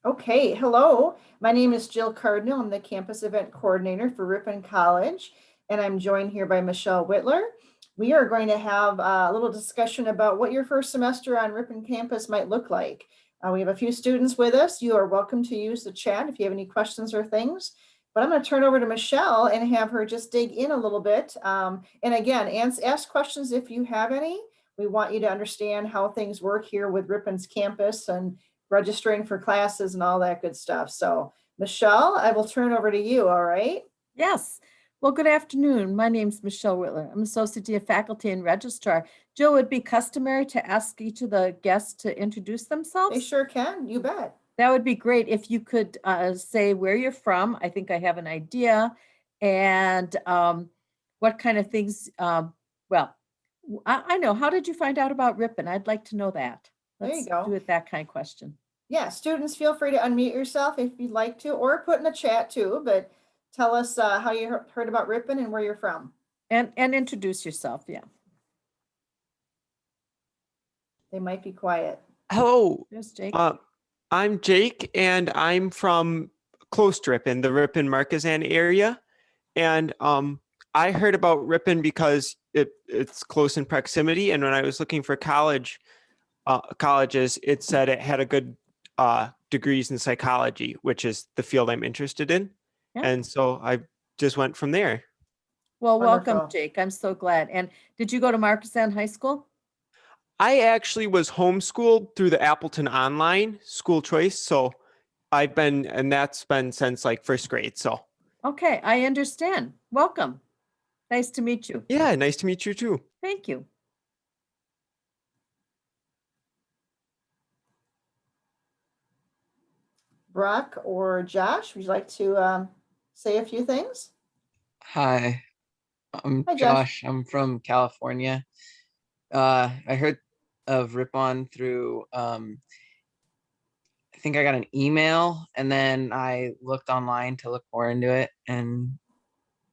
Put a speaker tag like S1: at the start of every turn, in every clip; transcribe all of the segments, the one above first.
S1: Okay, hello. My name is Jill Cardinal. I'm the campus event coordinator for Ripon College, and I'm joined here by Michelle Whitler. We are going to have a little discussion about what your first semester on Ripon campus might look like. We have a few students with us. You are welcome to use the chat if you have any questions or things. But I'm going to turn over to Michelle and have her just dig in a little bit. And again, ask questions if you have any. We want you to understand how things work here with Ripon's campus and registering for classes and all that good stuff. So Michelle, I will turn over to you, all right?
S2: Yes. Well, good afternoon. My name is Michelle Whitler. I'm Associate Dean of Faculty and Registrar. Jill, would it be customary to ask each of the guests to introduce themselves?
S1: They sure can, you bet.
S2: That would be great if you could say where you're from. I think I have an idea. And what kind of things, well, I know. How did you find out about Ripon? I'd like to know that.
S1: There you go.
S2: Do it that kind of question.
S1: Yeah, students, feel free to unmute yourself if you'd like to, or put in the chat too, but tell us how you heard about Ripon and where you're from.
S2: And introduce yourself, yeah.
S1: They might be quiet.
S3: Hello.
S2: There's Jake.
S3: I'm Jake, and I'm from close to Ripon, the Ripon Marquezan area. And I heard about Ripon because it's close in proximity. And when I was looking for colleges, it said it had a good degrees in psychology, which is the field I'm interested in.
S2: Yeah.
S3: And so I just went from there.
S2: Well,
S1: Wonderful.
S2: welcome, Jake. I'm so glad. And did you go to Marquezan High School?
S3: I actually was homeschooled through the Appleton Online School Choice. So and that's been since like first grade. So.
S2: Okay, I understand. Welcome. Nice to meet you.
S3: Yeah, nice to meet you too.
S2: Thank you.
S1: Brock or Josh, would you like to say a few things?
S4: Hi, I'm
S1: Hi, Josh.
S4: Josh. I'm from California. I heard of Ripon through, I think I got an email, and then I looked online to look more into it, and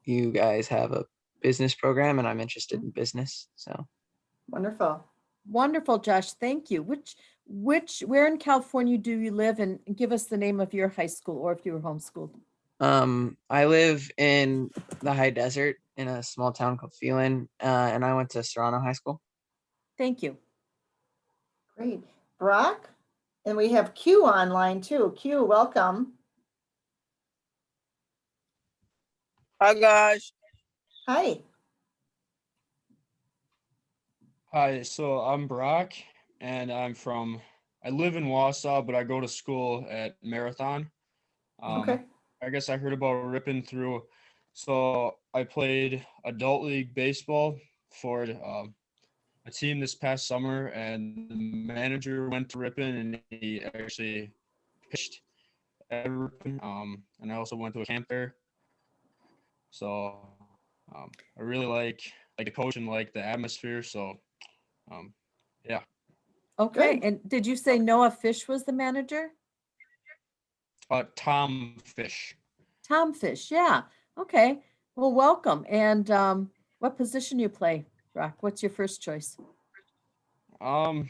S4: you guys have a business program, and I'm interested in business, so.
S1: Wonderful.
S2: Wonderful, Josh. Thank you. Where in California do you live? And give us the name of your high school, or if you were homeschooled.
S4: I live in the high desert in a small town called Phelan, and I went to Serrano High School.
S2: Thank you.
S1: Great. Brock, and we have Q online too. Q, welcome.
S5: Hi, guys.
S1: Hi.
S6: Hi, so I'm Brock, and I live in Wausau, but I go to school at Marathon.
S1: Okay.
S6: I guess I heard about Ripon so I played adult league baseball for a team this past summer, and the manager went to Ripon, and he actually pitched at Ripon, and I also went to a camp there. So I really like the coach and like the atmosphere, so yeah.
S2: Okay.
S1: Good.
S2: And did you say Noah Fish was the manager?
S6: Tom Fish.
S2: Tom Fish, yeah. Okay. Well, welcome. And what position you play, Brock? What's your first choice?
S6: Probably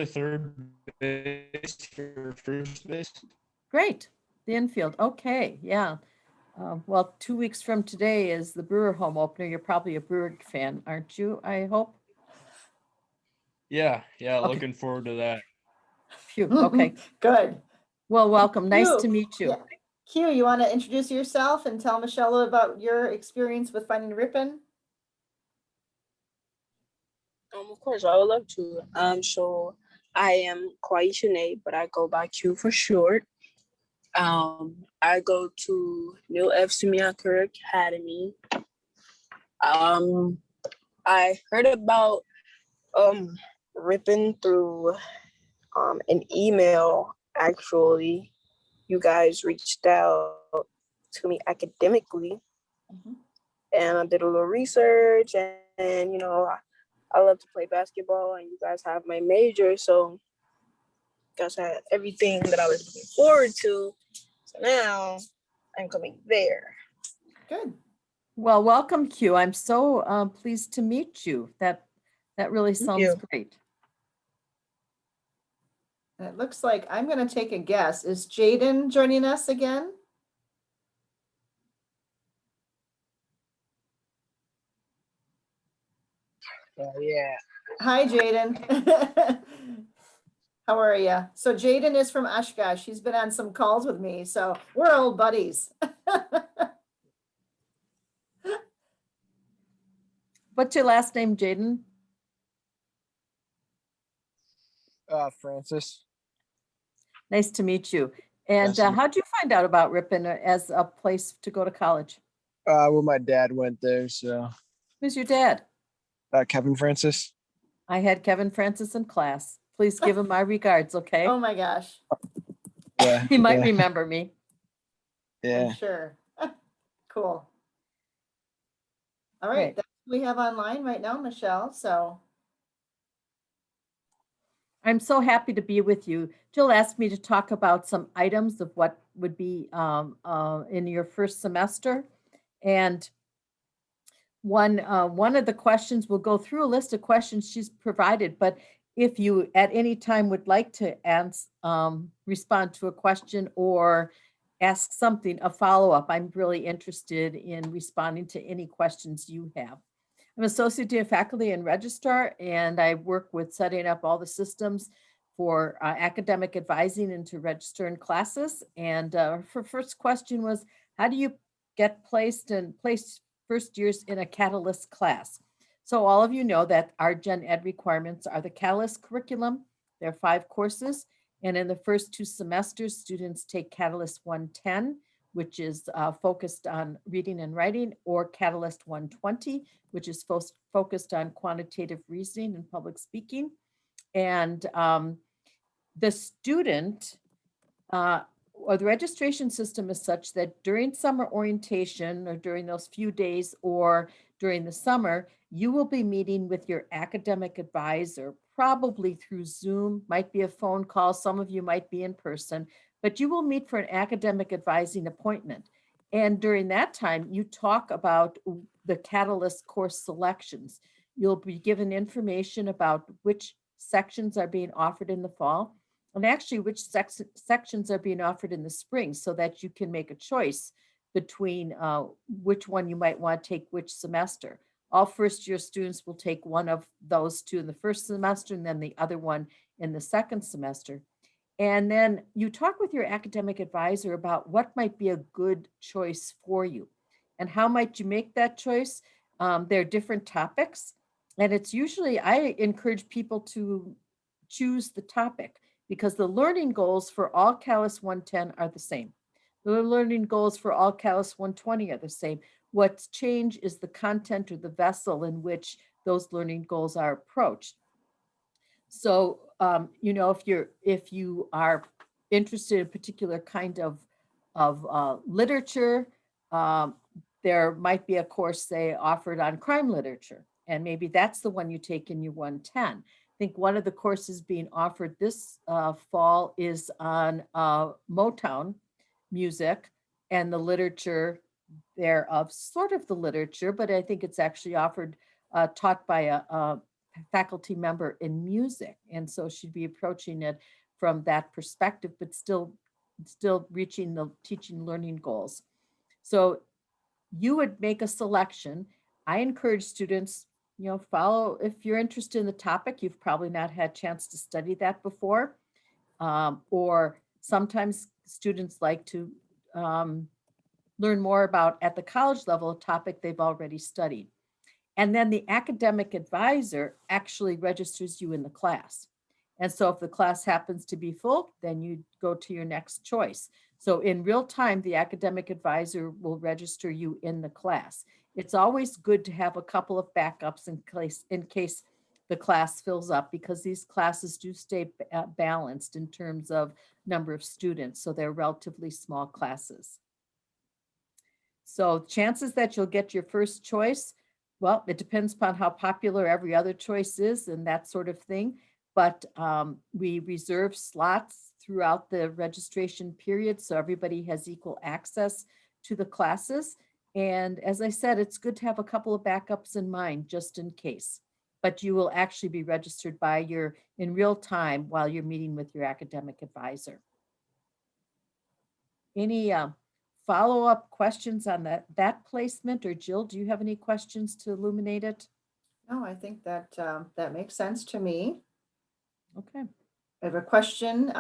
S6: third base or first base.
S2: Great. The infield. Okay. Yeah. Well, 2 weeks from today is the Brewer home opener. You're probably a Brewer fan, aren't you? I hope.
S6: Yeah,
S2: Okay.
S6: looking forward to that.
S2: Phew. Okay.
S1: Good.
S2: Well, welcome. Nice
S1: Q,
S2: to meet you.
S1: Yeah. Q, you want to introduce yourself and tell Michelle about your experience with finding Ripon?
S5: Of course, I would love to. So I am Kwaishane, but I go by Q for short. I go to New F. Sumiakura Academy. I heard about Ripon through an email. Actually, you guys reached out to me academically, and I did a little research, and I love to play basketball, and you guys have my major, so you guys had everything that I was looking forward to. So now I'm coming there.
S1: Good.
S2: Well, welcome, Q. I'm so pleased to meet you. That really sounds great.
S1: And it looks like I'm going to take a guess. Is Jaden joining us again?
S5: Yeah.
S1: Hi, Jaden. How are you? So Jaden is from Oshkosh. He's been on some calls with me, so we're old buddies.
S2: What's your last name, Jaden?
S7: Francis.
S2: Nice to meet you. And
S7: Nice to meet-
S2: how'd you find out about Ripon as a place to go to college?
S7: Well, my dad went there, so
S2: Who's your dad?
S7: Kevin Francis.
S2: I had Kevin Francis in class. Please give him my regards, okay?
S1: Oh my gosh,
S7: Yeah,
S2: He might
S7: yeah,
S2: remember me.
S1: I'm
S7: yeah.
S1: sure. Cool. All
S2: Right.
S1: right, that's what we have online right now, Michelle. So
S2: I'm so happy to be with you. Jill asked me to talk about some items of what would be in your first semester. And one of the questions, we'll go through a list of questions she's provided, but if you at any time would like to respond to a question or ask something, a follow-up, I'm really interested in responding to any questions you have. I'm Associate Dean of Faculty and Registrar, and I work with setting up all the systems for academic advising and to register in classes. And her first question was, how do you get placed first years in a Catalyst class? So all of you know that our Gen Ed requirements are the Catalyst curriculum. There are 5 courses. And in the first 2 semesters, students take Catalyst 110, which is focused on reading and writing, or Catalyst 120, which is focused on quantitative reasoning and public speaking. And the student or the registration system is such that during summer orientation or during those few days or during the summer, you will be meeting with your academic advisor, probably through Zoom, might be a phone call, some of you might be in person, but you will meet for an academic advising appointment. And during that time, you talk about the Catalyst course selections. You'll be given information about which sections are being offered in the fall, and actually which sections are being offered in the spring, so that you can make a choice between which one you might want to take which semester. All first year students will take one of those 2 in the first semester and then the other one in the second semester. And then you talk with your academic advisor about what might be a good choice for you and how might you make that choice. There are different topics, and it's usually, I encourage people to choose the topic because the learning goals for all Catalyst 110 are the same. The learning goals for all Catalyst 120 are the same. What's changed is the content or the vessel in which those learning goals are approached. So, if you are interested in a particular kind of literature, there might be a course, say, offered on crime literature, and maybe that's the one you take in your 110. I think one of the courses being offered this fall is on Motown music and the literature thereof, sort of the literature, but I think it's actually offered, taught by a faculty member in music. And so she'd be approaching it from that perspective, but still reaching the teaching learning goals. So you would make a selection. I encourage students, follow, if you're interested in the topic, you've probably not had a chance to study that before. Or sometimes students like to learn more about at the college level a topic they've already studied. And then the academic advisor actually registers you in the class. And so if the class happens to be full, then you go to your next choice. So in real time, the academic advisor will register you in the class. It's always good to have a couple of backups in case the class fills up, because these classes do stay balanced in terms of number of students. So they're relatively small classes. So chances that you'll get your first choice, well, it depends upon how popular every other choice is and that sort of thing. But we reserve slots throughout the registration period, so everybody has equal access to the classes. And as I said, it's good to have a couple of backups in mind just in case. but you will actually be registered in real time while you're meeting with your academic advisor. Any follow-up questions on that placement? Or Jill, do you have any questions to illuminate it?
S1: No, I think that that makes sense to me.
S2: Okay.
S1: I have a question.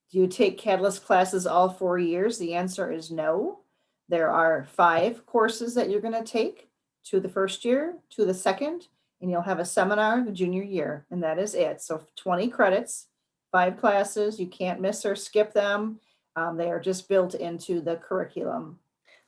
S1: Do you take Catalyst classes all 4 years? The answer is no. There are 5 courses that you're going to take, 2 the first year, 2 the second, and you'll have a seminar the junior year, and that is it. So 20 credits, 5 classes. You can't miss or skip them. They are just built into the curriculum.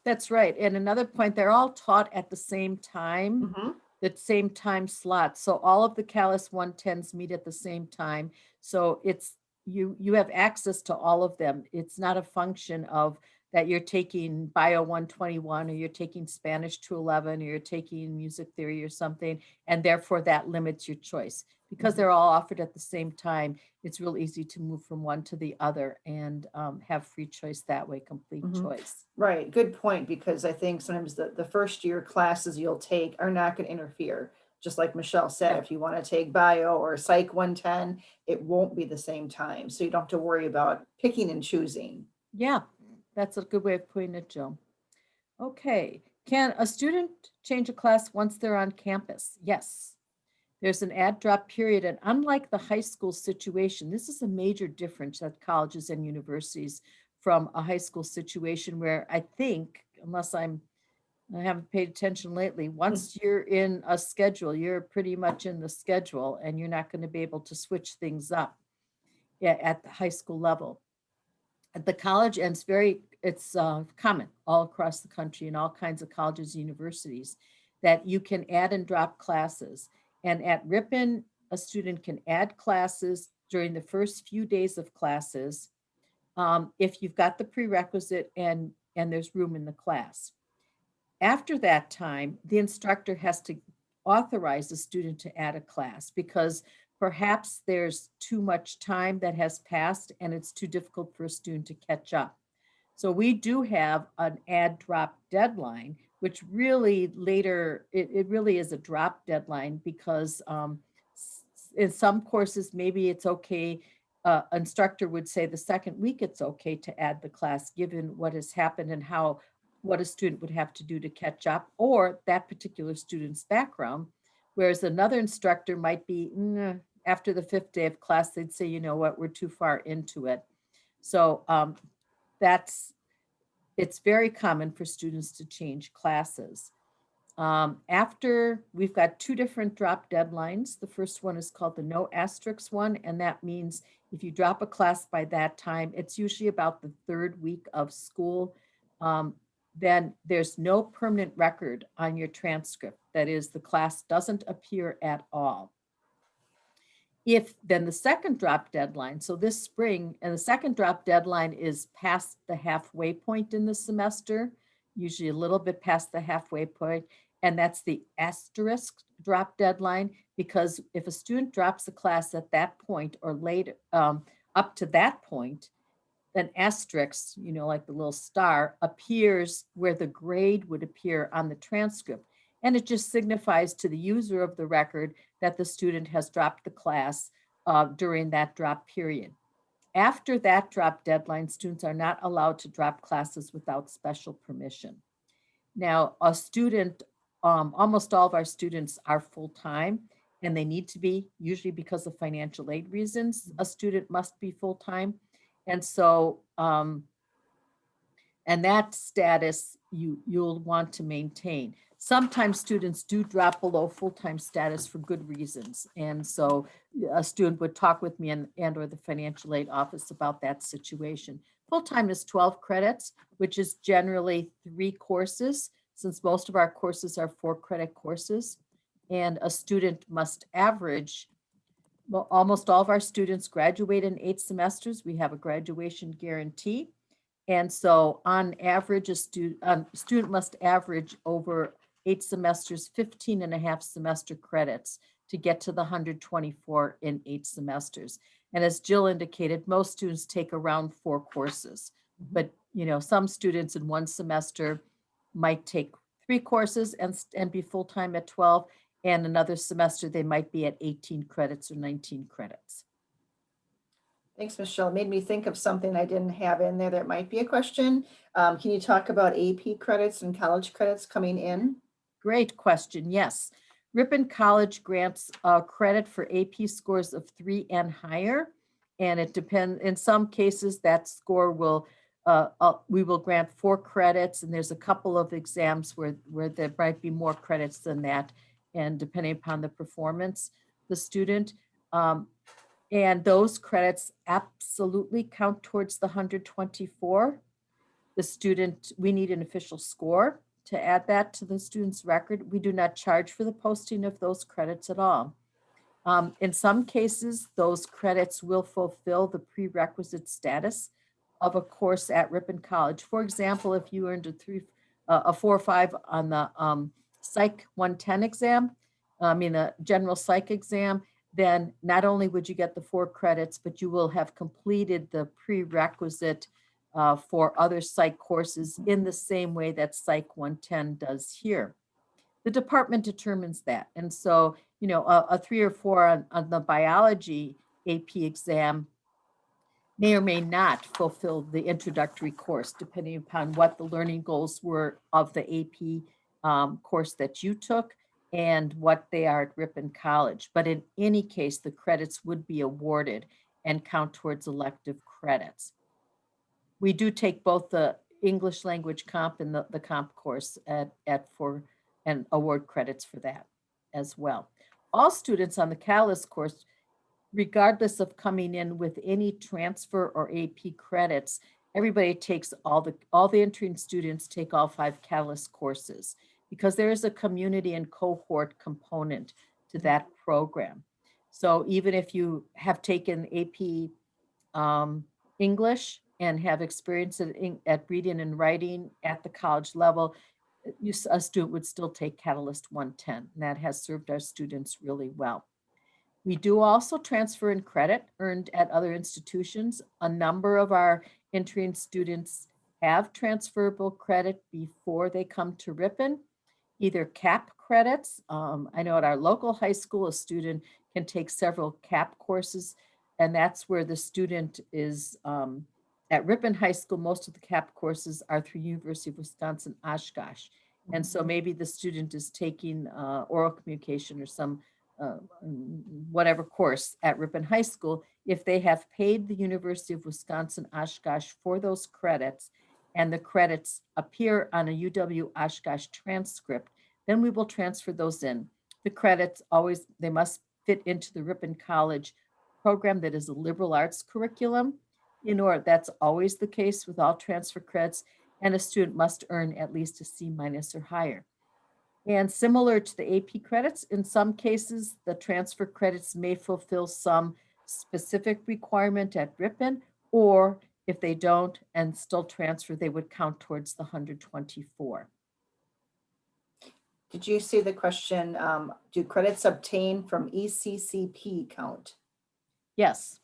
S2: That's right. And another point, they're all taught at the same time.
S1: Mhm.
S2: The same time slot. So all of the Calais 110s meet at the same time. So it's you have access to all of them. It's not a function of that you're taking Bio 121 or you're taking Spanish 211 or you're taking music theory or something, and therefore that limits your choice. Because they're all offered at the same time, it's real easy to move from one to the other and have free choice that way, complete choice.
S1: Right, good point, because I think sometimes the first year classes you'll take are not going to interfere. Just like Michelle said,
S2: Yeah.
S1: if you want to take Bio or Psych 110, it won't be the same time. So you don't have to worry about picking and choosing.
S2: Yeah, that's a good way of putting it, Jill. Okay, can a student change a class once they're on campus? Yes. There's an add drop period, and unlike the high school situation, this is a major difference at colleges and universities from a high school situation where I think, unless I haven't paid attention lately, once you're in a schedule, you're pretty much in the schedule and you're not going to be able to switch things up at the high school level. At the college, and it's common all across the country in all kinds of colleges and universities that you can add and drop classes. And at Ripon, a student can add classes during the first few days of classes if you've got the prerequisite and there's room in the class. After that time, the instructor has to authorize the student to add a class because perhaps there's too much time that has passed and it's too difficult for a student to catch up. So we do have an add drop deadline, which really later, it really is a drop deadline because in some courses, maybe it's okay. Instructor would say the second week it's okay to add the class given what has happened and what a student would have to do to catch up or that particular student's background. Whereas another instructor might be, after the 5th day of class, they'd say, you know what, we're too far into it. So it's very common for students to change classes. After, we've got 2 different drop deadlines. The first one is called the no asterisk one, and that means if you drop a class by that time, it's usually about the 3rd week of school, then there's no permanent record on your transcript. That is, the class doesn't appear at all. If then the second drop deadline, so this spring, and the second drop deadline is past the halfway point in the semester, usually a little bit past the halfway point, and that's the asterisk drop deadline, because if a student drops a class at that point or later, up to that point, then asterisk, like the little star, appears where the grade would appear on the transcript. And it just signifies to the user of the record that the student has dropped the class during that drop period. After that drop deadline, students are not allowed to drop classes without special permission. Now, a student, almost all of our students are full-time, and they need to be, usually because of financial aid reasons, a student must be full-time. And so, and that status you'll want to maintain. Sometimes students do drop below full-time status for good reasons. And so a student would talk with me and or the financial aid office about that situation. Full-time is 12 credits, which is generally 3 courses, since most of our courses are 4-credit courses. And a student must average, well, almost all of our students graduate in 8 semesters. We have a graduation guarantee. And so on average, a student must average over 8 semesters, 15.5 semester credits to get to the 124 in 8 semesters. And as Jill indicated, most students take around 4 courses, but some students in one semester might take 3 courses and be full-time at 12. and another semester they might be at 18 credits or 19 credits.
S1: Thanks, Michelle. It made me think of something I didn't have in there that might be a question. Can you talk about AP credits and college credits coming in?
S2: Great question. Yes. Ripon College grants credit for AP scores of 3 and higher. And it depends, in some cases, that score will, we will grant 4 credits, and there's a couple of exams where there might be more credits than that, and depending upon the performance, the student. And those credits absolutely count towards the 124. The student, we need an official score to add that to the student's record. We do not charge for the posting of those credits at all. In some cases, those credits will fulfill the prerequisite status of a course at Ripon College. For example, if you earned a 4 or 5 on the Psych 110 exam, the general psych exam, then not only would you get the 4 credits, but you will have completed the prerequisite for other psych courses in the same way that Psych 110 does here. The department determines that. And so, a 3 or 4 on the biology AP exam may or may not fulfill the introductory course, depending upon what the learning goals were of the AP course that you took and what they are at Ripon College. But in any case, the credits would be awarded and count towards elective credits. We do take both the English language comp and the comp course for and award credits for that as well. All students on the Catalyst course, regardless of coming in with any transfer or AP credits, everybody takes all the entering students take all 5 Catalyst courses, because there is a community and cohort component to that program. So even if you have taken AP English and have experience at reading and writing at the college level, a student would still take Catalyst 110, and that has served our students really well. We do also transfer in credit earned at other institutions. A number of our entering students have transferable credit before they come to Ripon, either CAP credits. I know at our local high school, a student can take several CAP courses, and that's where the student is at Ripon High School. Most of the CAP courses are through University of Wisconsin, Oshkosh. And so maybe the student is taking oral communication or some whatever course at Ripon High School. If they have paid the University of Wisconsin, Oshkosh for those credits, and the credits appear on a UW Oshkosh transcript, then we will transfer those in. The credits always, they must fit into the Ripon College program that is a liberal arts curriculum. That's always the case with all transfer credits, and a student must earn at least a C- or higher. And similar to the AP credits, in some cases, the transfer credits may fulfill some specific requirement at Ripon, or if they don't and still transfer, they would count towards the 124.
S1: Did you see the question, do credits obtained from ECCP count?
S2: Yes.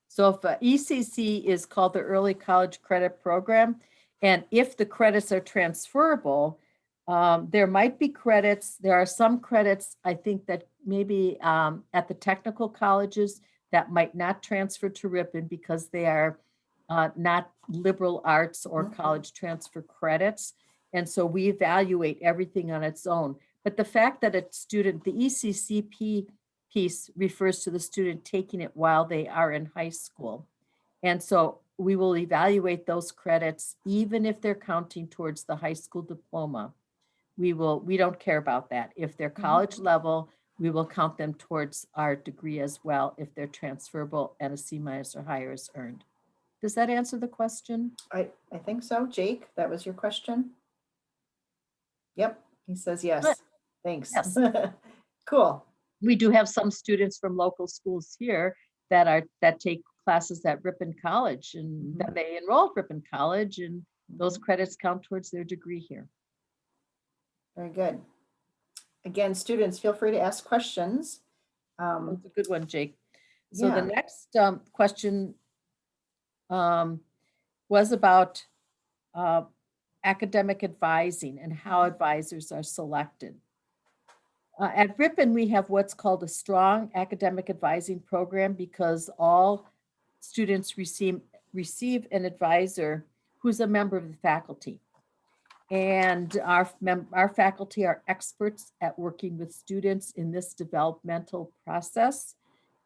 S2: So if ECC is called the Early College Credit Program, and if the credits are transferable, there might be credits. There are some credits, I think, that maybe at the technical colleges that might not transfer to Ripon because they are not liberal arts or college transfer credits. And so we evaluate everything on its own. But the fact that a student, the ECCP piece refers to the student taking it while they are in high school. And so we will evaluate those credits even if they're counting towards the high school diploma. We don't care about that. If they're college level, we will count them towards our degree as well if they're transferable and a C- or higher is earned. Does that answer the question?
S1: I think so. Jake, that was your question? Yep, he says yes.
S2: Good.
S1: Thanks.
S2: Yes.
S1: Cool.
S2: We do have some students from local schools here that take classes at Ripon College, and then they enroll at Ripon College, and those credits count towards their degree here.
S1: Very good. Again, students, feel free to ask questions.
S2: That's a good one, Jake. So the
S1: Yeah.
S2: next question was about academic advising and how advisors are selected. At Ripon, we have what's called a strong academic advising program because all students receive an advisor who's a member of the faculty. And our faculty are experts at working with students in this developmental process.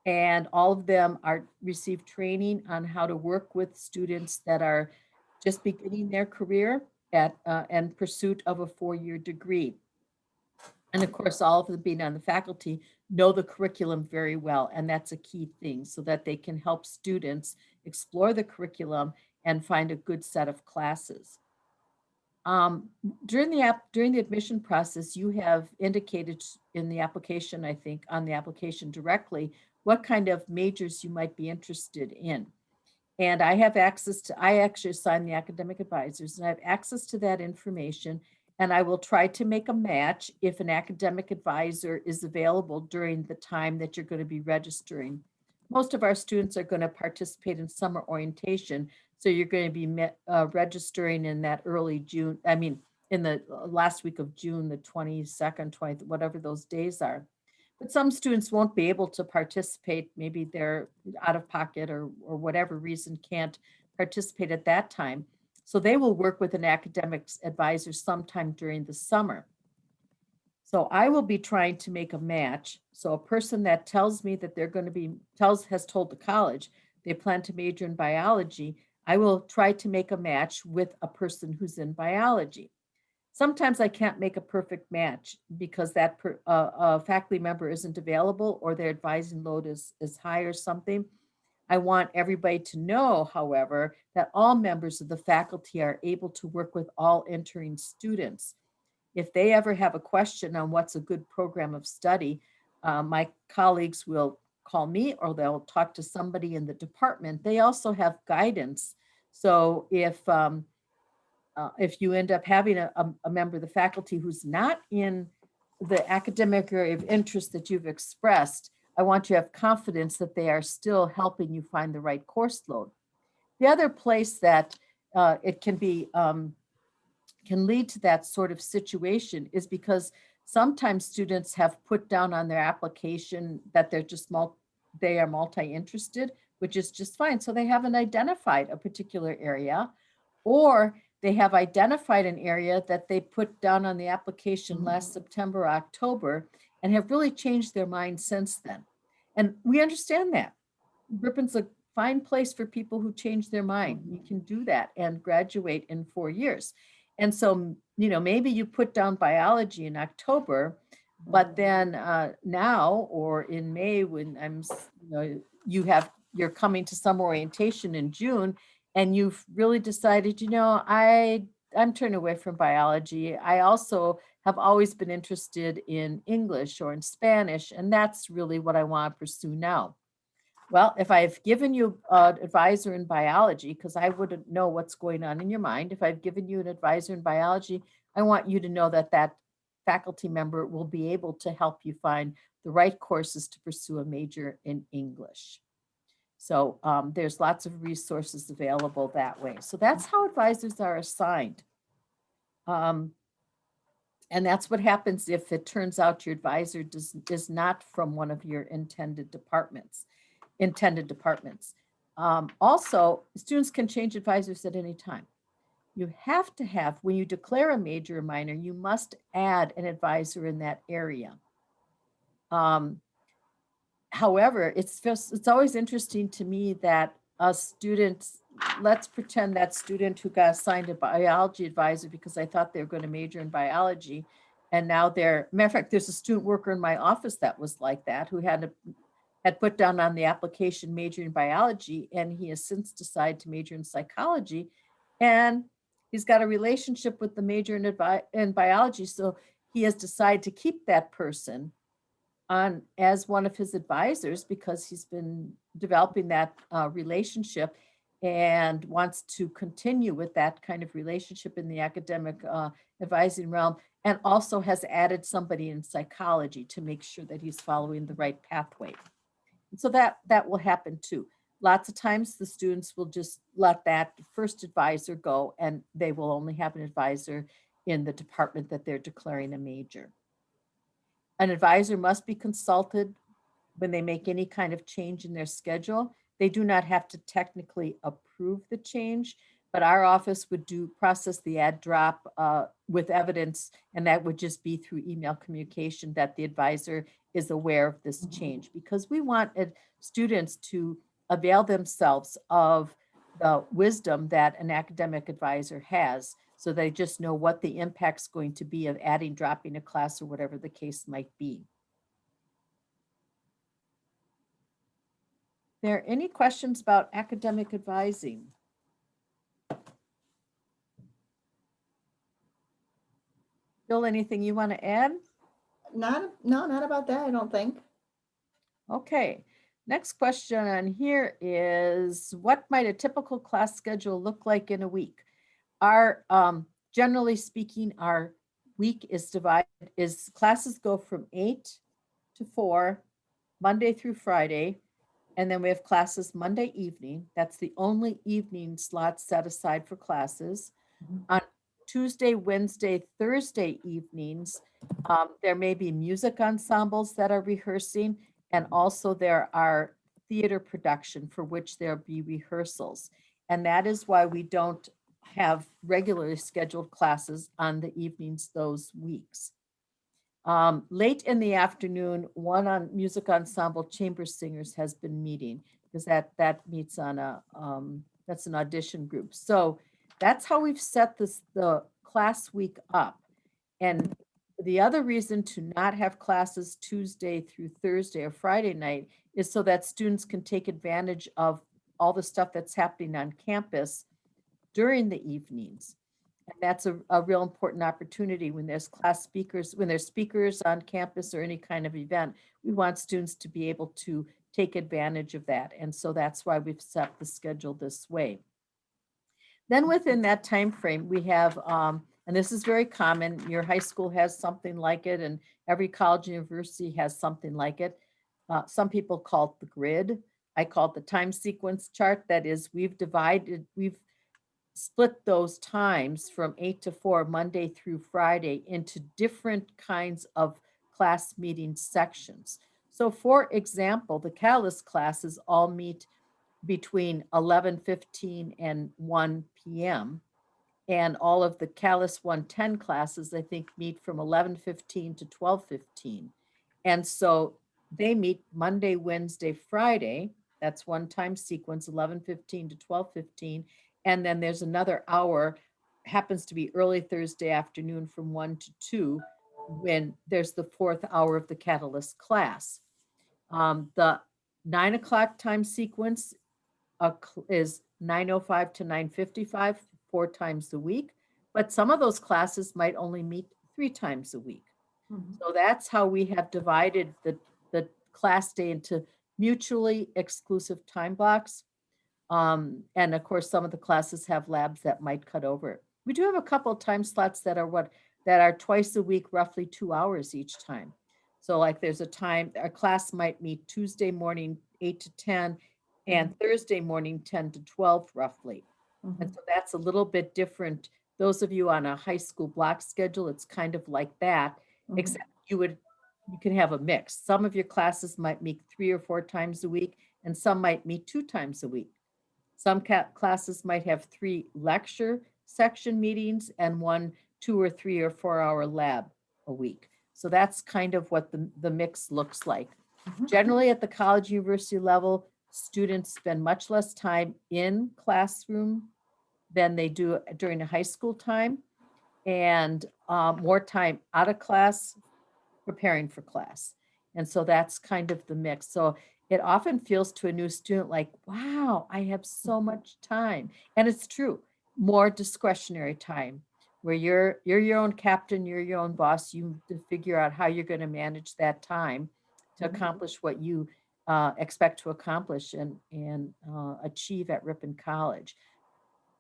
S2: And all of them receive training on how to work with students that are just beginning their career and pursuit of a 4-year degree. And of course, all of them being on the faculty know the curriculum very well. And that's a key thing so that they can help students explore the curriculum and find a good set of classes. During the admission process, you have indicated in the application, I think, on the application directly, what kind of majors you might be interested in. And I actually assign the academic advisors, and I have access to that information. And I will try to make a match if an academic advisor is available during the time that you're going to be registering. Most of our students are going to participate in summer orientation. So you're going to be registering in that early June, in the last week of June, the 22nd, 20th, whatever those days are. But some students won't be able to participate. Maybe they're out of pocket or whatever reason can't participate at that time. So they will work with an academic advisor sometime during the summer. So I will be trying to make a match. So a person that tells me that they're going to be, has told the college they plan to major in biology, I will try to make a match with a person who's in biology. Sometimes I can't make a perfect match because that faculty member isn't available or their advising load is high or something. I want everybody to know, however, that all members of the faculty are able to work with all entering students. If they ever have a question on what's a good program of study, my colleagues will call me or they'll talk to somebody in the department. They also have guidance. So if you end up having a member of the faculty who's not in the academic area of interest that you've expressed, I want you to have confidence that they are still helping you find the right course load. The other place that it can be can lead to that sort of situation is because sometimes students have put down on their application that they are multi-interested, which is just fine. So they haven't identified a particular area, or they have identified an area that they put down on the application last September, October, and have really changed their mind since then. And we understand that. Ripon's a fine place for people who change their mind. You can do that and graduate in 4 years. And so, maybe you put down biology in October, but then now or in May when you're coming to summer orientation in June, and you've really decided, I'm turning away from biology. I also have always been interested in English or in Spanish, and that's really what I want to pursue now. Well, if I've given you an advisor in biology, because I wouldn't know what's going on in your mind, if I've given you an advisor in biology, I want you to know that that faculty member will be able to help you find the right courses to pursue a major in English. So there's lots of resources available that way. So that's how advisors are assigned. And that's what happens if it turns out your advisor is not from one of your intended departments. Also, students can change advisors at any time. You have to have, when you declare a major or minor, you must add an advisor in that area. However, it's always interesting to me that a student, let's pretend that student who got assigned a biology advisor because I thought they were going to major in biology, and now matter of fact, there's a student worker in my office that was like that, who had put down on the application major in biology, and he has since decided to major in psychology, and he's got a relationship with the major in biology, so he has decided to keep that person on as one of his advisors because he's been developing that relationship and wants to continue with that kind of relationship in the academic advising realm, and also has added somebody in psychology to make sure that he's following the right pathway. And so that will happen too. Lots of times the students will just let that first advisor go, and they will only have an advisor in the department that they're declaring a major. An advisor must be consulted when they make any kind of change in their schedule. They do not have to technically approve the change, but our office would process the add drop with evidence, and that would just be through email communication that the advisor is aware of this change, because we want students to avail themselves of the wisdom that an academic advisor has, so they just know what the impact's going to be of adding, dropping a class, or whatever the case might be. There any questions about academic advising? Bill, anything you want to add?
S1: No, not about that, I don't think.
S2: Okay, next question on here is, what might a typical class schedule look like in a week? Our, generally speaking, our week is divided, classes go from 8 to 4, Monday through Friday, and then we have classes Monday evening. That's the only evening slot set aside for classes. On Tuesday, Wednesday, Thursday evenings, there may be music ensembles that are rehearsing, and also there are theater production for which there'll be rehearsals. And that is why we don't have regularly scheduled classes on the evenings those weeks. Late in the afternoon, one on music ensemble chamber singers has been meeting, because that meets on a, that's an audition group. So that's how we've set the class week up. And the other reason to not have classes Tuesday through Thursday or Friday night is so that students can take advantage of all the stuff that's happening on campus during the evenings. And that's a real important opportunity when there's class speakers, when there's speakers on campus or any kind of event. We want students to be able to take advantage of that. And so that's why we've set the schedule this way. Then within that time frame, we have, and this is very common, your high school has something like it, and every college and university has something like it. Some people call it the grid. I call it the time sequence chart. That is, we've split those times from 8 to 4, Monday through Friday, into different kinds of class meeting sections. So for example, the Catalyst classes all meet between 11:15 and 1 p.m. And all of the Catalyst 110 classes, I think, meet from 11:15 to 12:15. And so they meet Monday, Wednesday, Friday. That's one time sequence, 11:15 to 12:15. And then there's another hour, happens to be early Thursday afternoon from 1 to 2, when there's the 4th hour of the Catalyst class. The 9 o'clock time sequence is 9:05 to 9:55, 4 times a week. But some of those classes might only meet 3 times a week. So that's how we have divided the class day into mutually exclusive time blocks. And of course, some of the classes have labs that might cut over it. We do have a couple of time slots that are twice a week, roughly 2 hours each time. So like there's a time, our class might meet Tuesday morning, 8 to 10, and Thursday morning, 10 to 12, roughly. And so that's a little bit different. Those of you on a high school block schedule, it's kind of like that, except you can have a mix. Some of your classes might meet 3 or 4 times a week, and some might meet 2 times a week. Some classes might have 3 lecture section meetings and 1, 2 or 3 or 4 hour lab a week. So that's kind of what the mix looks like. Generally at the college university level, students spend much less time in classroom than they do during the high school time, and more time out of class preparing for class. And so that's kind of the mix. So it often feels to a new student like, wow, I have so much time. And it's true, more discretionary time, where you're your own captain, you're your own boss. You have to figure out how you're going to manage that time to accomplish what you expect to accomplish and achieve at Ripon College.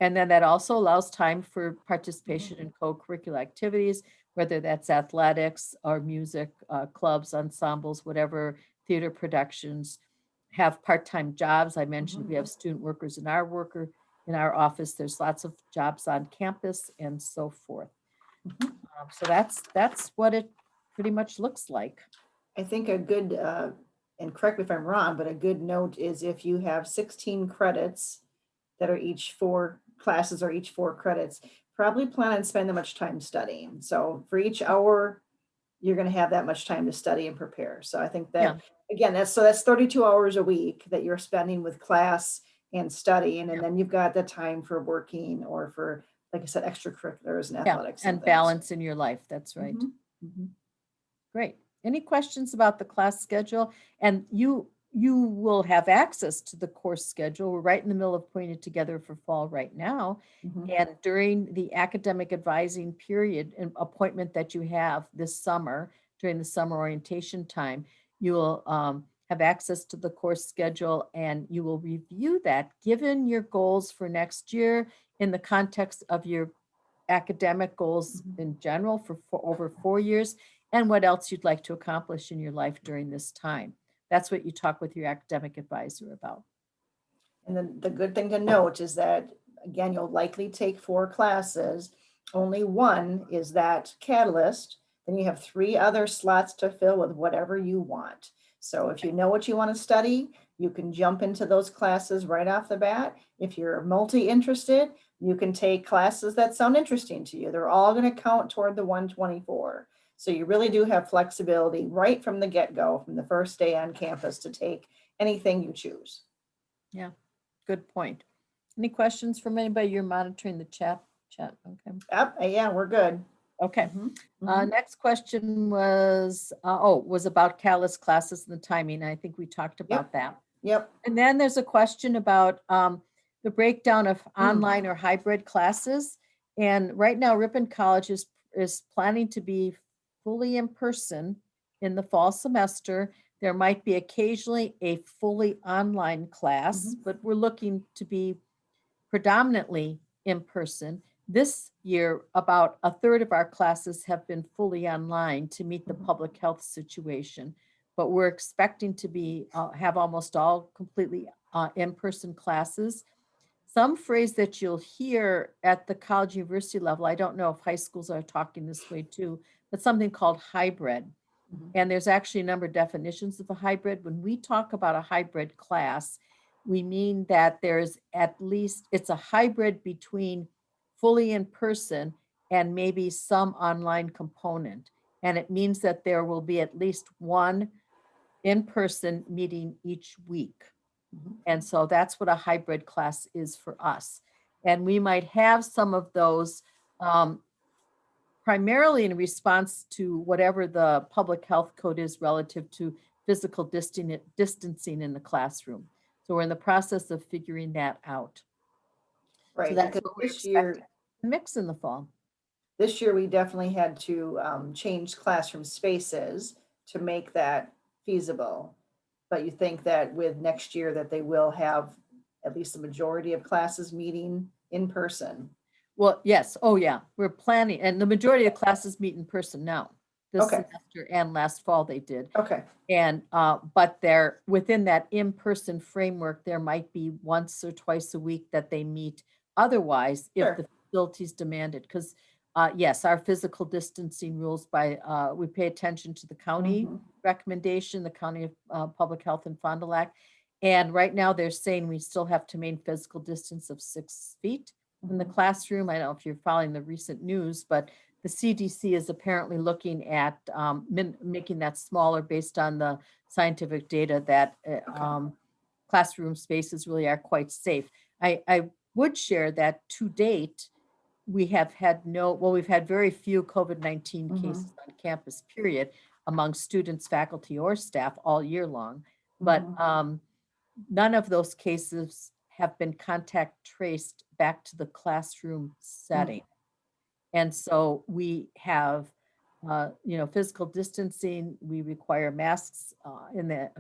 S2: And then that also allows time for participation in co-curricular activities, whether that's athletics or music, clubs, ensembles, whatever, theater productions, have part-time jobs. I mentioned we have student workers in our office. There's lots of jobs on campus and so forth. So that's what it pretty much looks like.
S1: I think a good, and correct me if I'm wrong, but a good note is if you have 16 credits that are each 4 classes or each 4 credits, probably plan on spending much time studying. So for each hour, you're going to have that much time to study and prepare. So I think that, again, that's 32 hours a week that you're spending with class and studying. And then you've got the time for working or for, like I said, extracurriculars and athletics.
S2: And
S1: things.
S2: balance in your life. That's right.
S1: Mhm.
S2: Mhm. Great. Any questions about the class schedule? And you will have access to the course schedule. We're right in the middle of putting it together for fall right now.
S1: Mhm.
S2: And during the academic advising period and appointment that you have this summer, during the summer orientation time, you will have access to the course schedule and you will review that given your goals for next year in the context of your academic goals in general for over 4 years and what else you'd like to accomplish in your life during this time. That's what you talk with your academic advisor about.
S1: And then the good thing to note is that, again, you'll likely take 4 classes. Only one is that catalyst. Then you have 3 other slots to fill with whatever you want. So if you know what you want to study, you can jump into those classes right off the bat. If you're multi-interested, you can take classes that sound interesting to you. They're all going to count toward the 124. So you really do have flexibility right from the get-go, from the first day on campus, to take anything you choose.
S2: Yeah, good point. Any questions from anybody? You're monitoring the chat. Okay.
S1: Yep, yeah, we're good.
S2: Okay.
S1: Mhm, mhm.
S2: Next question was about catalyst classes and the timing. I think we talked about that.
S1: Yep.
S2: And then there's a question about the breakdown of online or hybrid classes. And right now, Ripon College is planning to be fully in person in the fall semester. There might be occasionally a fully online class, but we're looking to be predominantly in person. This year, about a third of our classes have been fully online to meet the public health situation, but we're expecting to be have almost all completely in-person classes. Some phrase that you'll hear at the college university level, I don't know if high schools are talking this way too, but something called hybrid. And there's actually a number of definitions of a hybrid. When we talk about a hybrid class, we mean that there's at least, it's a hybrid between fully in person and maybe some online component. And it means that there will be at least one in-person meeting each week. And so that's what a hybrid class is for us. And we might have some of those primarily in response to whatever the public health code is relative to physical distancing in the classroom. So we're in the process of figuring that out.
S1: Right.
S2: So that's
S1: because
S2: what we're expecting to mix in the fall.
S1: This year, we definitely had to change classroom spaces to make that feasible. But you think that with next year that they will have at least the majority of classes meeting in person?
S2: Well, yes. Oh, yeah. We're planning, and the majority of classes meet in person now. This
S1: Okay.
S2: semester and last fall they did.
S1: Okay.
S2: And but they're within that in-person framework, there might be once or twice a week that they meet otherwise if
S1: Sure.
S2: the facilities demanded. Because yes, our physical distancing rules we pay attention to the county recommendation, the County of Public Health and Fond du Lac. And right now they're saying we still have to maintain physical distance of 6 feet in the classroom. I don't know if you're following the recent news, but the CDC is apparently looking at making that smaller based on the scientific data that classroom spaces really are quite safe. I would share that to date, we have had we've had very few COVID-19 cases on campus, period, among students, faculty, or staff all year long. But none of those cases have been contact traced back to the classroom setting. And so we have, physical distancing. We require masks in the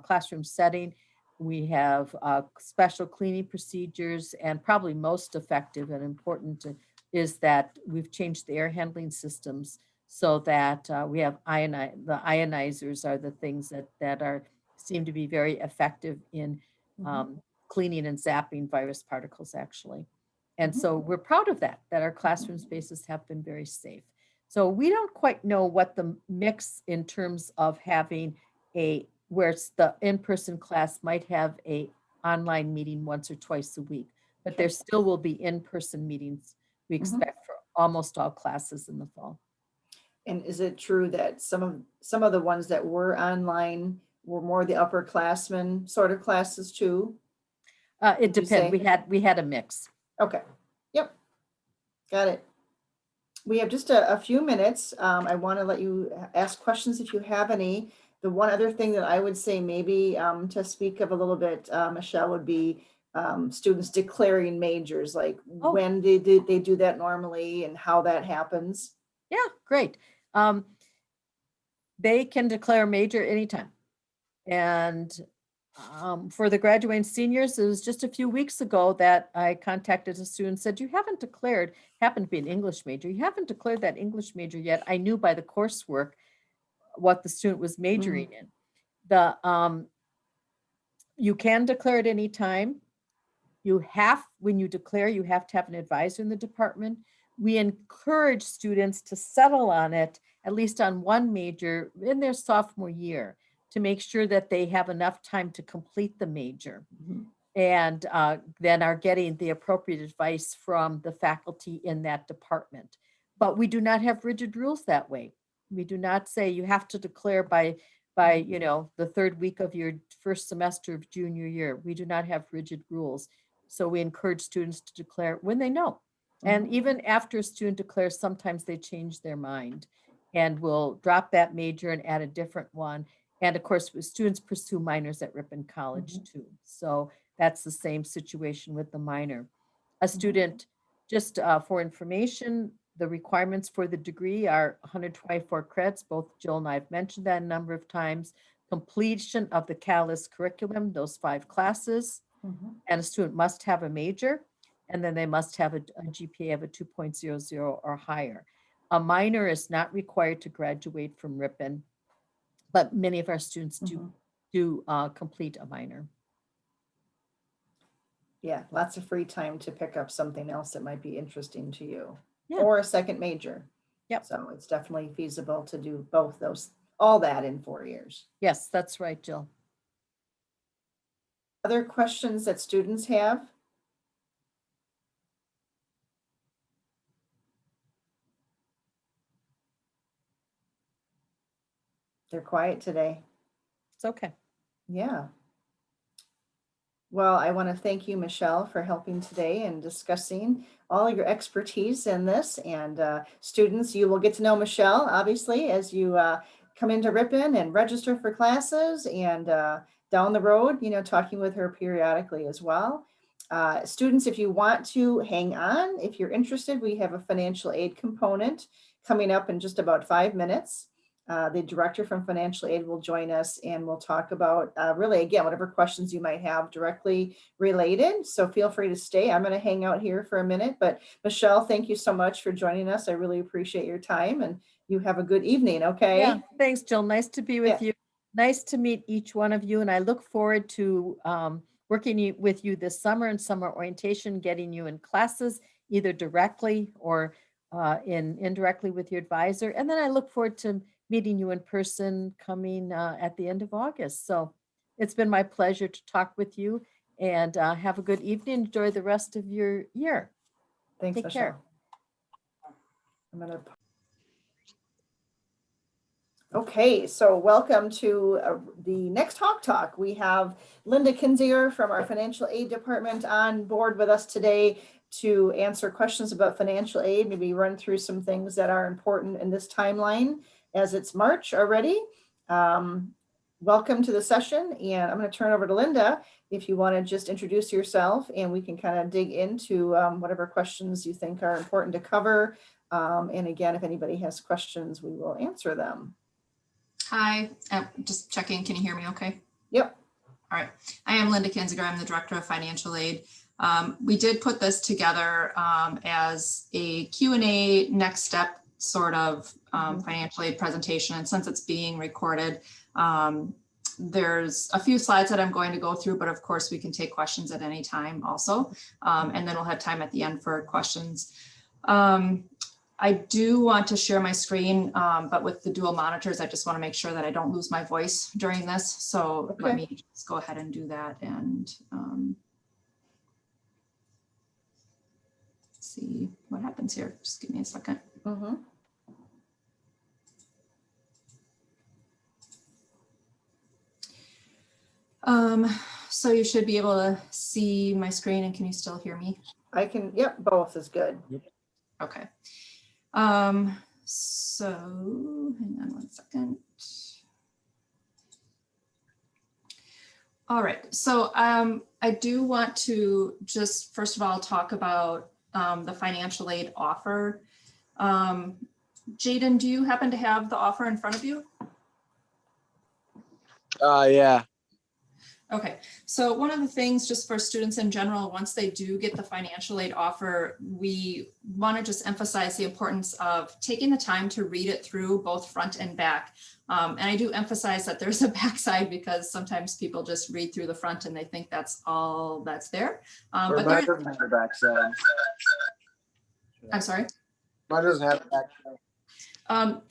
S2: classroom setting. We have special cleaning procedures, and probably most effective and important is that we've changed the air handling systems so that we have the ionizers are the things that seem to be very effective in cleaning and zapping virus particles, actually. And so we're proud of that our classroom spaces have been very safe. So we don't quite know what the mix in terms of having where it's the in-person class might have a online meeting once or twice a week, but there still will be in-person meetings we expect for almost all classes in the fall.
S1: And is it true that some of the ones that were online were more the upperclassmen sort of classes too?
S2: It
S1: Would you say?
S2: depends. We had a mix.
S1: Okay. Yep. Got it. We have just a few minutes. I want to let you ask questions if you have any. The one other thing that I would say maybe to speak of a little bit, Michelle, would be students declaring majors, like when they do that normally and how that happens.
S2: Yeah, great. They can declare a major anytime. And for the graduating seniors, it was just a few weeks ago that I contacted a student and said, you haven't declared, happened to be an English major, you haven't declared that English major yet. I knew by the coursework what the student was majoring in. You can declare at any time. When you declare, you have to have an advisor in the department. We encourage students to settle on it, at least on one major in their sophomore year, to make sure that they have enough time to complete the major and then are getting the appropriate advice from the faculty in that department. But we do not have rigid rules that way. We do not say you have to declare by the third week of your first semester of junior year. We do not have rigid rules. So we encourage students to declare when they know. And even after a student declares, sometimes they change their mind and will drop that major and add a different one. And of course, students pursue minors at Ripon College too. So that's the same situation with the minor. A student, just for information, the requirements for the degree are 124 credits. Both Jill and I have mentioned that a number of times. Completion of the Catalyst curriculum, those 5 classes. And a student must have a major, and then they must have a GPA of a 2.00 or higher. A minor is not required to graduate from Ripon, but many of our students do complete a minor.
S1: Yeah, lots of free time to pick up something else that might be interesting to you,
S2: Yeah.
S1: or a second major.
S2: Yep.
S1: So it's definitely feasible to do both those, all that in 4 years.
S2: Yes, that's right, Jill.
S1: Other questions that students have? They're quiet today.
S2: It's okay.
S1: Yeah. Well, I want to thank you, Michelle, for helping today and discussing all of your expertise in this. And students, you will get to know Michelle, obviously, as you come into Ripon and register for classes, and down the road, talking with her periodically as well. Students, if you want to hang on, if you're interested, we have a financial aid component coming up in just about 5 minutes. The director from financial aid will join us, and we'll talk about really, again, whatever questions you might have directly related. So feel free to stay. I'm going to hang out here for a minute, but Michelle, thank you so much for joining us. I really appreciate your time, and you have a good evening. Okay.
S2: Yeah, thanks, Jill. Nice to be with you. Nice to meet each one of you. And I look forward to working with you this summer in summer orientation, getting you in classes, either directly or indirectly with your advisor. And then I look forward to meeting you in person coming at the end of August. So it's been my pleasure to talk with you, and have a good evening. Enjoy the rest of your year.
S1: Thanks,
S2: Take
S1: Michelle.
S2: care.
S1: Okay, so welcome to the next Talk. We have Linda Kinziger from our financial aid department on board with us today to answer questions about financial aid, maybe run through some things that are important in this timeline as it's March already. Welcome to the session, and I'm going to turn over to Linda if you want to just introduce yourself, and we can kind of dig into whatever questions you think are important to cover. And again, if anybody has questions, we will answer them.
S8: Hi, just checking. Can you hear me okay?
S1: Yep.
S8: All right. I am Linda Kinziger. I'm the Director of Financial Aid. We did put this together as a Q&A next step sort of financial aid presentation. And since it's being recorded, there's a few slides that I'm going to go through, but of course we can take questions at any time also. And then we'll have time at the end for questions. I do want to share my screen, but with the dual monitors, I just want to make sure that I don't lose my voice during this. So let
S1: Okay.
S8: me just go ahead and do that and see what happens here. Just give me a second.
S1: Mm-hmm.
S8: So you should be able to see my screen, and can you still hear me?
S1: I can, yep, both is good.
S8: Okay. So hang on one second. All right, so I do want to just first of all talk about the financial aid offer. Jaden, do you happen to have the offer in front of you?
S7: Yeah.
S8: Okay, so one of the things just for students in general, once they do get the financial aid offer, we want to just emphasize the importance of taking the time to read it through both front and back. And I do emphasize that there's a backside because sometimes people just read through the front and they think that's all that's there. But
S7: Mine doesn't have a backside.
S8: I'm sorry.
S7: Mine doesn't have a backside.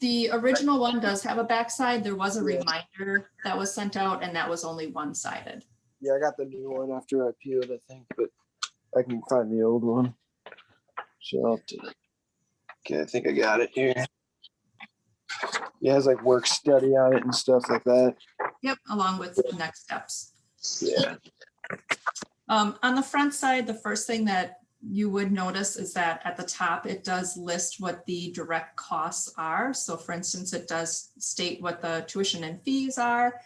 S8: The original one does have a backside. There was a reminder that was sent out and that was only one-sided.
S7: Yeah, I got the new one after I peeled, I think, but I can find the old one. So I'll have to, okay, I think I got it here. Yeah, it has like work study on it and stuff like that.
S8: Yep, along with next steps.
S7: Yeah.
S8: On the front side, the first thing that you would notice is that at the top, it does list what the direct costs are. So for instance, it does state what the tuition and fees are.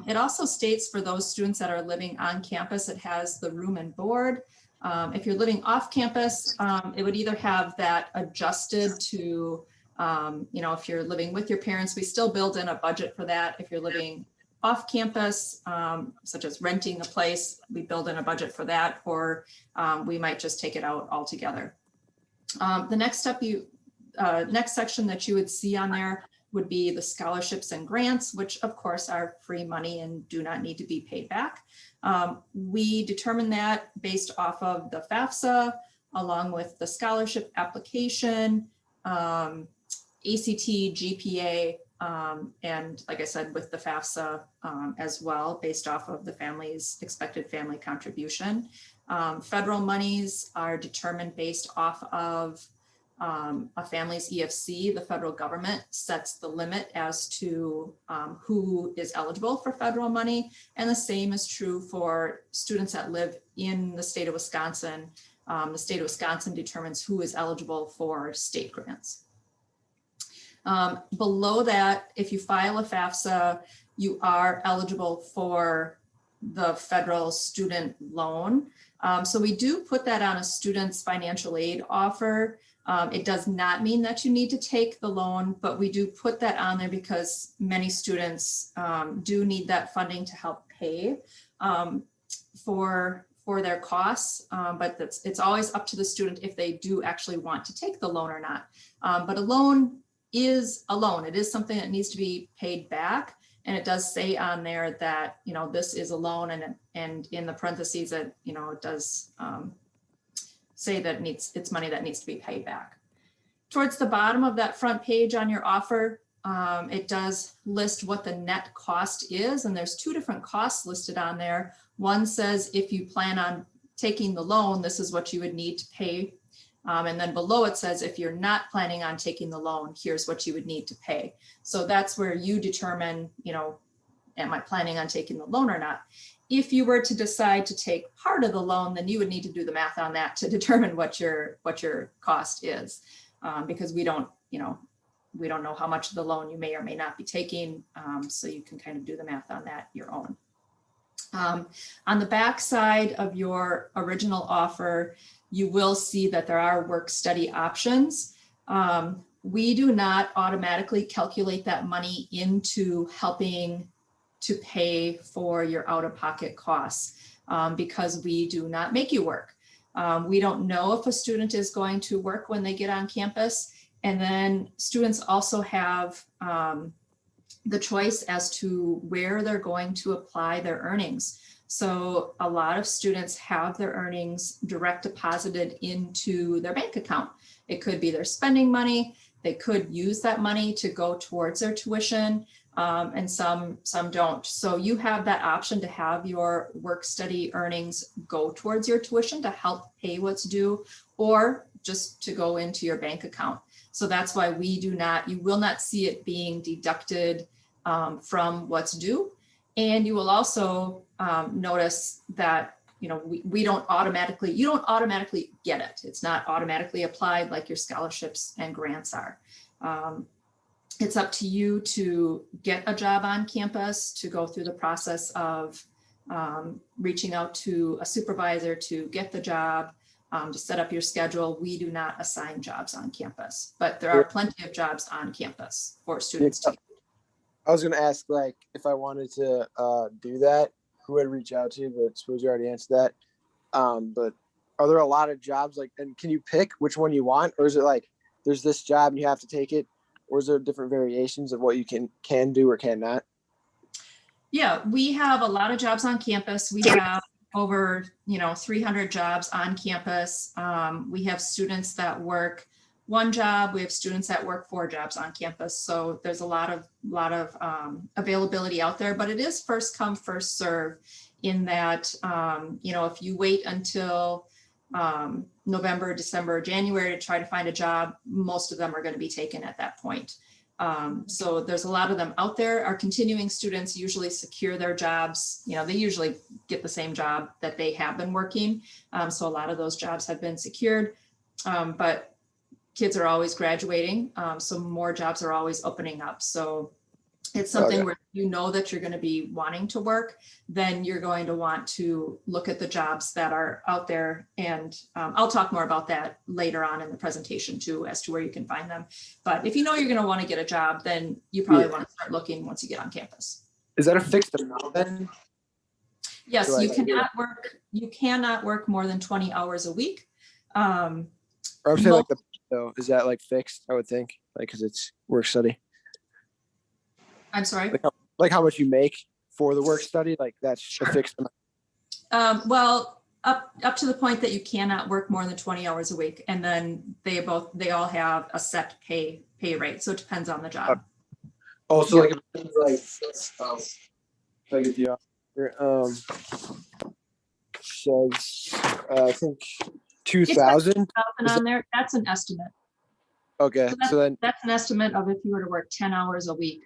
S8: It also states for those students that are living on campus, it has the room and board. If you're living off campus, it would either have that adjusted to, if you're living with your parents, we still build in a budget for that. If you're living off campus, such as renting a place, we build in a budget for that, or we might just take it out altogether. The next next section that you would see on there would be the scholarships and grants, which of course are free money and do not need to be paid back. We determine that based off of the FAFSA, along with the scholarship application, ACT, GPA, and like I said, with the FAFSA as well, based off of the family's expected family contribution. Federal monies are determined based off of a family's EFC. The federal government sets the limit as to who is eligible for federal money. And the same is true for students that live in the state of Wisconsin. The state of Wisconsin determines who is eligible for state grants. Below that, if you file a FAFSA, you are eligible for the federal student loan. So we do put that on a student's financial aid offer. It does not mean that you need to take the loan, but we do put that on there because many students do need that funding to help pay for their costs, but it's always up to the student if they do actually want to take the loan or not. But a loan is a loan. It is something that needs to be paid back. And it does say on there that, this is a loan, and in the parentheses that, it does say that it's money that needs to be paid back. Towards the bottom of that front page on your offer, it does list what the net cost is. And there's two different costs listed on there. One says, if you plan on taking the loan, this is what you would need to pay. And then below it says, if you're not planning on taking the loan, here's what you would need to pay. So that's where you determine, am I planning on taking the loan or not? If you were to decide to take part of the loan, then you would need to do the math on that to determine what your cost is, because we don't know how much of the loan you may or may not be taking. So you can kind of do the math on that your own. On the back side of your original offer, you will see that there are work study options. We do not automatically calculate that money into helping to pay for your out-of-pocket costs because we do not make you work. We don't know if a student is going to work when they get on campus. And then students also have the choice as to where they're going to apply their earnings. So a lot of students have their earnings direct deposited into their bank account. It could be they're spending money. They could use that money to go towards their tuition, and some don't. So you have that option to have your work study earnings go towards your tuition to help pay what's due, or just to go into your bank account. So that's why you will not see it being deducted from what's due. And you will also notice that, you don't automatically get it. It's not automatically applied like your scholarships and grants are. It's up to you to get a job on campus, to go through the process of reaching out to a supervisor to get the job, to set up your schedule. We do not assign jobs on campus, but there are plenty of jobs on campus for students to.
S7: I was going to ask, like, if I wanted to do that, who I'd reach out to, but I suppose you already answered that. But are there a lot of jobs, like, and can you pick which one you want? Or is it like, there's this job and you have to take it? Or is there different variations of what you can do or cannot?
S8: Yeah, we have a lot of jobs on campus. We have over 300 jobs on campus. We have students that work one job. We have students that work 4 jobs on campus. So there's a lot of availability out there, but it is first come, first serve, in that, if you wait until November, December, January to try to find a job, most of them are going to be taken at that point. So there's a lot of them out there. Our continuing students usually secure their jobs. They usually get the same job that they have been working. So a lot of those jobs have been secured, but kids are always graduating. So more jobs are always opening up. So it's something where that you're going to be wanting to work, then you're going to want to look at the jobs that are out there. And I'll talk more about that later on in the presentation too, as to where you can find them. But if you're going to want to get a job, then you probably want to start looking once you get on campus.
S7: Is that a fixed amount then?
S8: Yes, you cannot work more than 20 hours a week.
S7: Or I'm saying is that like fixed? I would think, like, because it's work study.
S8: I'm sorry.
S7: Like how much you make for the work study, like that's a fixed amount.
S8: Well, up to the point that you cannot work more than 20 hours a week, and then they all have a set pay rate. So it depends on the job.
S7: Also, like if I get the says I think 2,000
S8: on there. That's an estimate.
S7: Okay, so then
S8: that's an estimate of if you were to work 10 hours a week.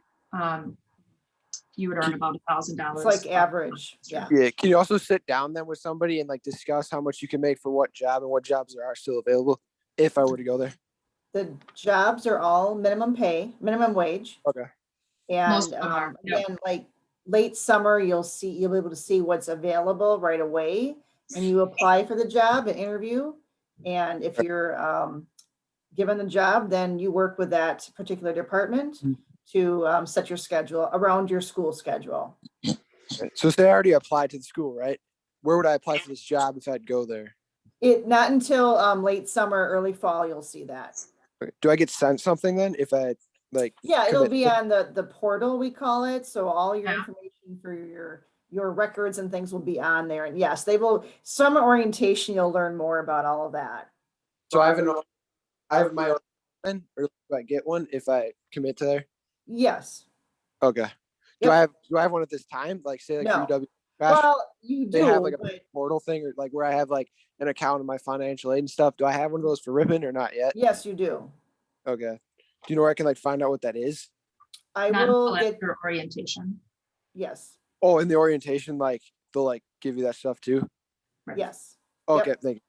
S8: You would earn about $1,000.
S1: It's like average. Yeah.
S7: Yeah. Can you also sit down then with somebody and like discuss how much you can make for what job and what jobs there are still available if I were to go there?
S1: The jobs are all minimum wage.
S7: Okay.
S1: And
S8: Most of them are, yeah.
S1: again, like late summer, you'll be able to see what's available right away, and you apply for the job and interview. And if you're given the job, then you work with that particular department to set your schedule around your school schedule.
S7: So say I already applied to the school, right? Where would I apply for this job if I'd go there?
S1: Not until late summer, early fall, you'll see that.
S7: Okay. Do I get sent something then if I like?
S1: Yeah, it'll be on the portal, we call it. So all your information for your records and things will be on there. And yes, they will, summer orientation, you'll learn more about all of that.
S7: So I have my own, or do I get one if I commit to there?
S1: Yes.
S7: Okay. Do I have one at this time? Like say like
S1: No.
S7: UW.
S1: Well, you
S7: They
S1: do.
S7: have like a portal thing, or like where I have like an account in my financial aid and stuff. Do I have one of those for Ripon or not yet?
S1: Yes, you do.
S7: Okay. Do you know where I can like find out what that is?
S1: I
S8: Not
S1: will
S8: until
S1: get
S8: after orientation.
S1: yes.
S7: Oh, in the orientation, like they'll like give you that stuff too.
S8: Right.
S1: Yes.
S7: Okay,
S1: Yep.
S7: thank you.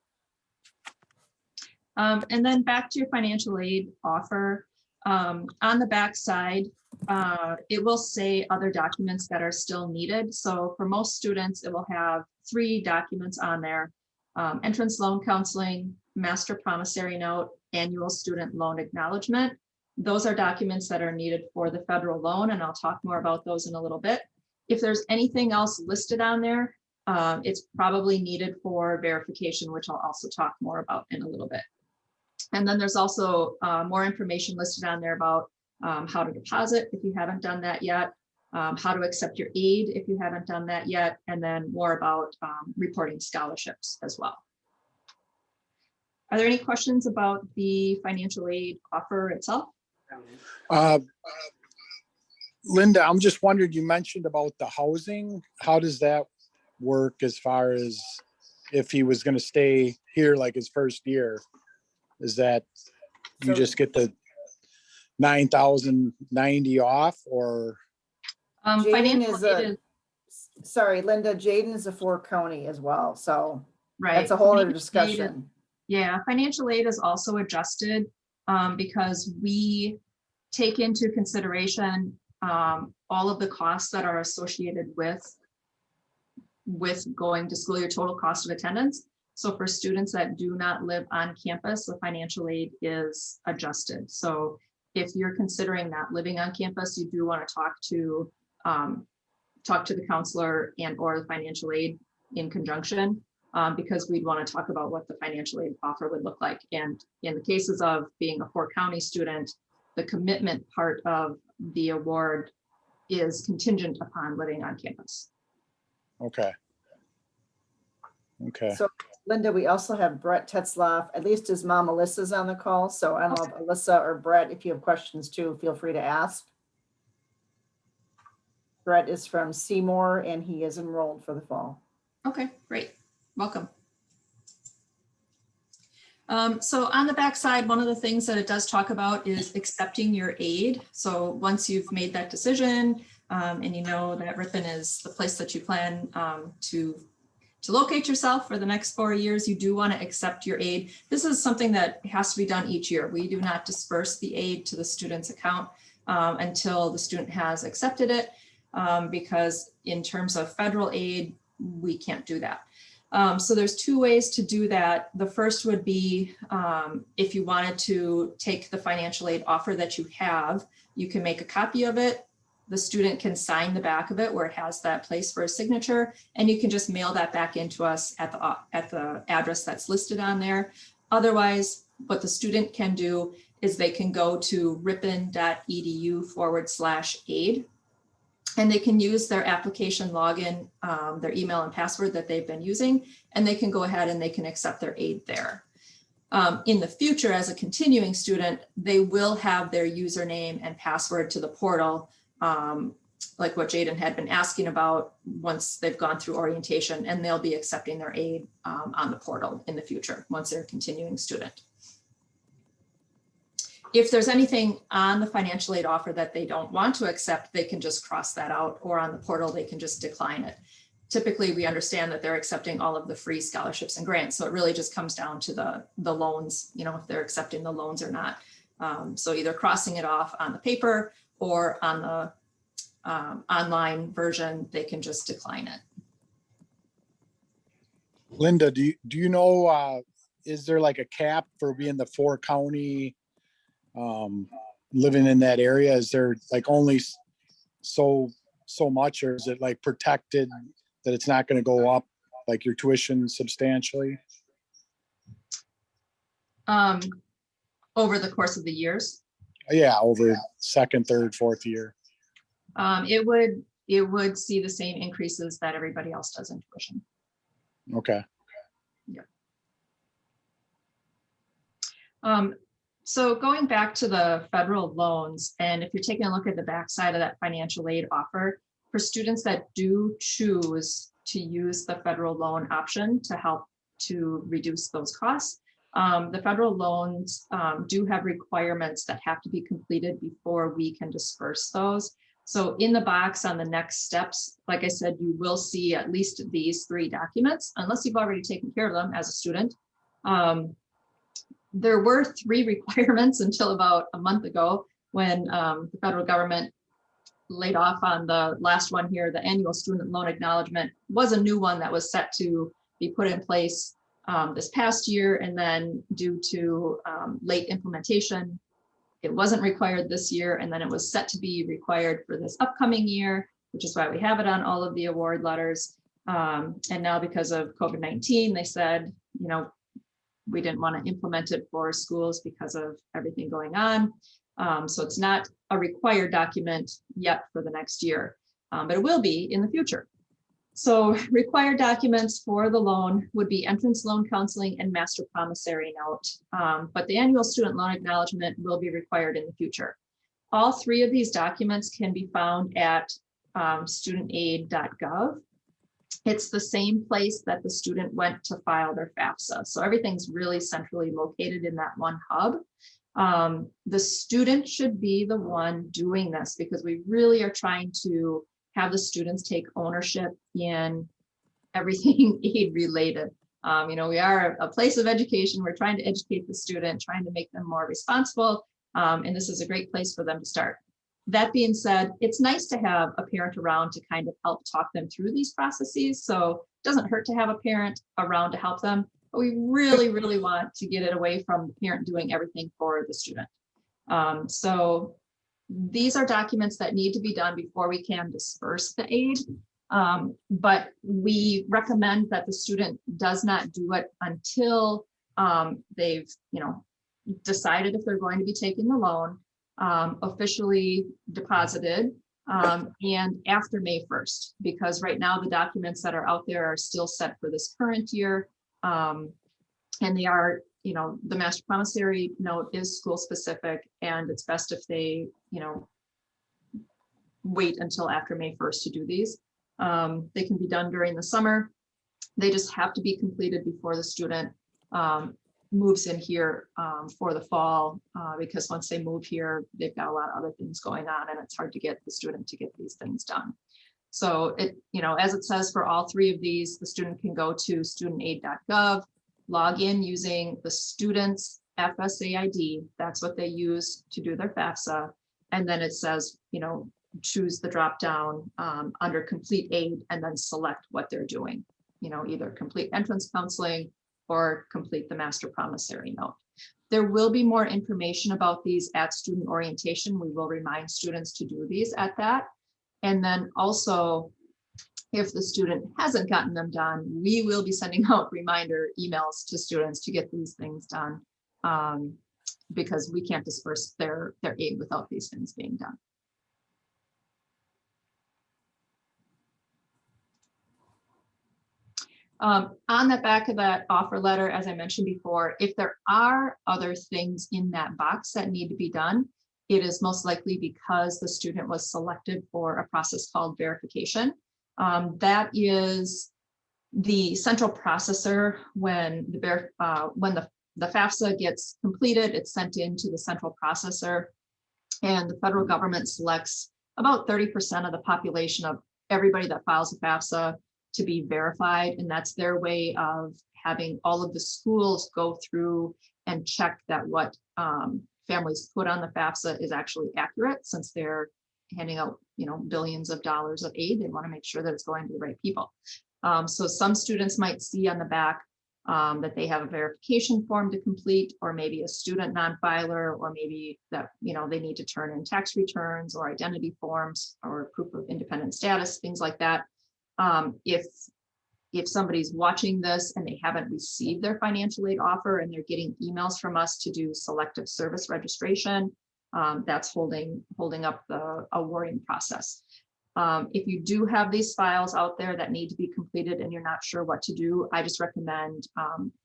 S8: And then back to your financial aid offer. On the back side, it will say other documents that are still needed. So for most students, it will have 3 documents on there: entrance loan counseling, master promissory note, annual student loan acknowledgement. Those are documents that are needed for the federal loan, and I'll talk more about those in a little bit. If there's anything else listed on there, it's probably needed for verification, which I'll also talk more about in a little bit. And then there's also more information listed on there about how to deposit if you haven't done that yet, how to accept your aid if you haven't done that yet, and then more about reporting scholarships as well. Are there any questions about the financial aid offer itself?
S9: Linda, I'm just wondering, you mentioned about the housing. How does that work as far as if he was going to stay here like his first year? Is that you
S1: So-
S9: just get the 9,090 off, or?
S1: Jaden
S8: Financial
S1: is
S8: aid
S1: a, sorry, Linda, Jaden is a 4-county as well, so
S8: right.
S1: that's a whole other
S8: Financial aid is-
S1: discussion.
S8: Yeah, financial aid is also adjusted because we take into consideration all of the costs that are associated with going to school, your total cost of attendance. So for students that do not live on campus, the financial aid is adjusted. So if you're considering not living on campus, you do want to talk to the counselor and or the financial aid in conjunction, because we'd want to talk about what the financial aid offer would look like. And in the cases of being a 4-county student, the commitment part of the award is contingent upon living on campus.
S9: Okay. Okay.
S1: So Linda, we also have Brett Tetzlaff, at least his mom Alyssa's on the call. So I don't know if Alyssa or Brett, if you have questions too, feel free to ask. Brett is from Seymour and he is enrolled for the fall.
S8: Okay, great. Welcome. So on the back side, one of the things that it does talk about is accepting your aid. So once you've made that decision and you know that Ripon is the place that you plan to locate yourself for the next 4 years, you do want to accept your aid. This is something that has to be done each year. We do not disperse the aid to the student's account until the student has accepted it, because in terms of federal aid, we can't do that. So there's 2 ways to do that. The first would be if you wanted to take the financial aid offer that you have, you can make a copy of it. The student can sign the back of it where it has that place for a signature, and you can just mail that back into us at the address that's listed on there. Otherwise, what the student can do is they can go to ripon.edu/aid. And they can use their application login, their email and password that they've been using, and they can go ahead and they can accept their aid there. In the future, as a continuing student, they will have their username and password to the portal, like what Jaden had been asking about once they've gone through orientation, and they'll be accepting their aid on the portal in the future once they're a continuing student. If there's anything on the financial aid offer that they don't want to accept, they can just cross that out, or on the portal, they can just decline it. Typically, we understand that they're accepting all of the free scholarships and grants. So it really just comes down to the loans, you know, if they're accepting the loans or not. So either crossing it off on the paper or on the online version, they can just decline it.
S9: Linda, do you know, is there like a cap for being the 4-county living in that area? Is there like only so much, or is it like protected that it's not going to go up like your tuition substantially?
S8: Over the course of the years?
S9: Yeah, over 2nd, 3rd, 4th year.
S8: It would see the same increases that everybody else does in tuition.
S9: Okay.
S8: Yeah. So going back to the federal loans, and if you're taking a look at the backside of that financial aid offer, for students that do choose to use the federal loan option to help to reduce those costs, the federal loans do have requirements that have to be completed before we can disperse those. So in the box on the next steps, like I said, you will see at least these 3 documents, unless you've already taken care of them as a student. There were 3 requirements until about a month ago when the federal government laid off on the last one here. The annual student loan acknowledgement was a new one that was set to be put in place this past year, and then due to late implementation, it wasn't required this year, and then it was set to be required for this upcoming year, which is why we have it on all of the award letters. And now because of COVID-19, they said, you know, we didn't want to implement it for schools because of everything going on. So it's not a required document yet for the next year, but it will be in the future. So required documents for the loan would be entrance loan counseling and master promissory note. But the annual student loan acknowledgement will be required in the future. All three of these documents can be found at studentaid.gov. It's the same place that the student went to file their FAFSA. So everything's really centrally located in that one hub. The student should be the one doing this because we really are trying to have the students take ownership in everything aid related. You know, we are a place of education. We're trying to educate the student, trying to make them more responsible. And this is a great place for them to start. That being said, it's nice to have a parent around to kind of help talk them through these processes. So it doesn't hurt to have a parent around to help them, but we really, really want to get it away from the parent doing everything for the student. So these are documents that need to be done before we can disperse the aid. But we recommend that the student does not do it until they've, you know, decided if they're going to be taking the loan, officially deposited, and after May 1st, because right now the documents that are out there are still set for this current year. And they are, you know, the master promissory note is school specific, and it's best if they, you know, wait until after May 1st to do these. They can be done during the summer. They just have to be completed before the student moves in here for the fall, because once they move here, they've got a lot of other things going on, and it's hard to get the student to get these things done. So it, you know, as it says for all three of these, the student can go to studentaid.gov, log in using the student's FSA ID. That's what they use to do their FAFSA. And then it says, you know, choose the drop down under complete aid and then select what they're doing, you know, either complete entrance counseling or complete the master promissory note. There will be more information about these at student orientation. We will remind students to do these at that. And then also, if the student hasn't gotten them done, we will be sending out reminder emails to students to get these things done, because we can't disperse their aid without these things being done. On the back of that offer letter, as I mentioned before, if there are other things in that box that need to be done, it is most likely because the student was selected for a process called verification. That is the central processor. When the FAFSA gets completed, it's sent into the central processor, and the federal government selects about 30% of the population of everybody that files a FAFSA to be verified. And that's their way of having all of the schools go through and check that what families put on the FAFSA is actually accurate, since they're handing out, you know, billions of dollars of aid. They want to make sure that it's going to the right people. So some students might see on the back that they have a verification form to complete, or maybe a student non-filer, or maybe that, you know, they need to turn in tax returns or identity forms or proof of independent status, things like that. If somebody's watching this and they haven't received their financial aid offer and they're getting emails from us to do selective service registration, that's holding up the awarding process. If you do have these files out there that need to be completed and you're not sure what to do, I just recommend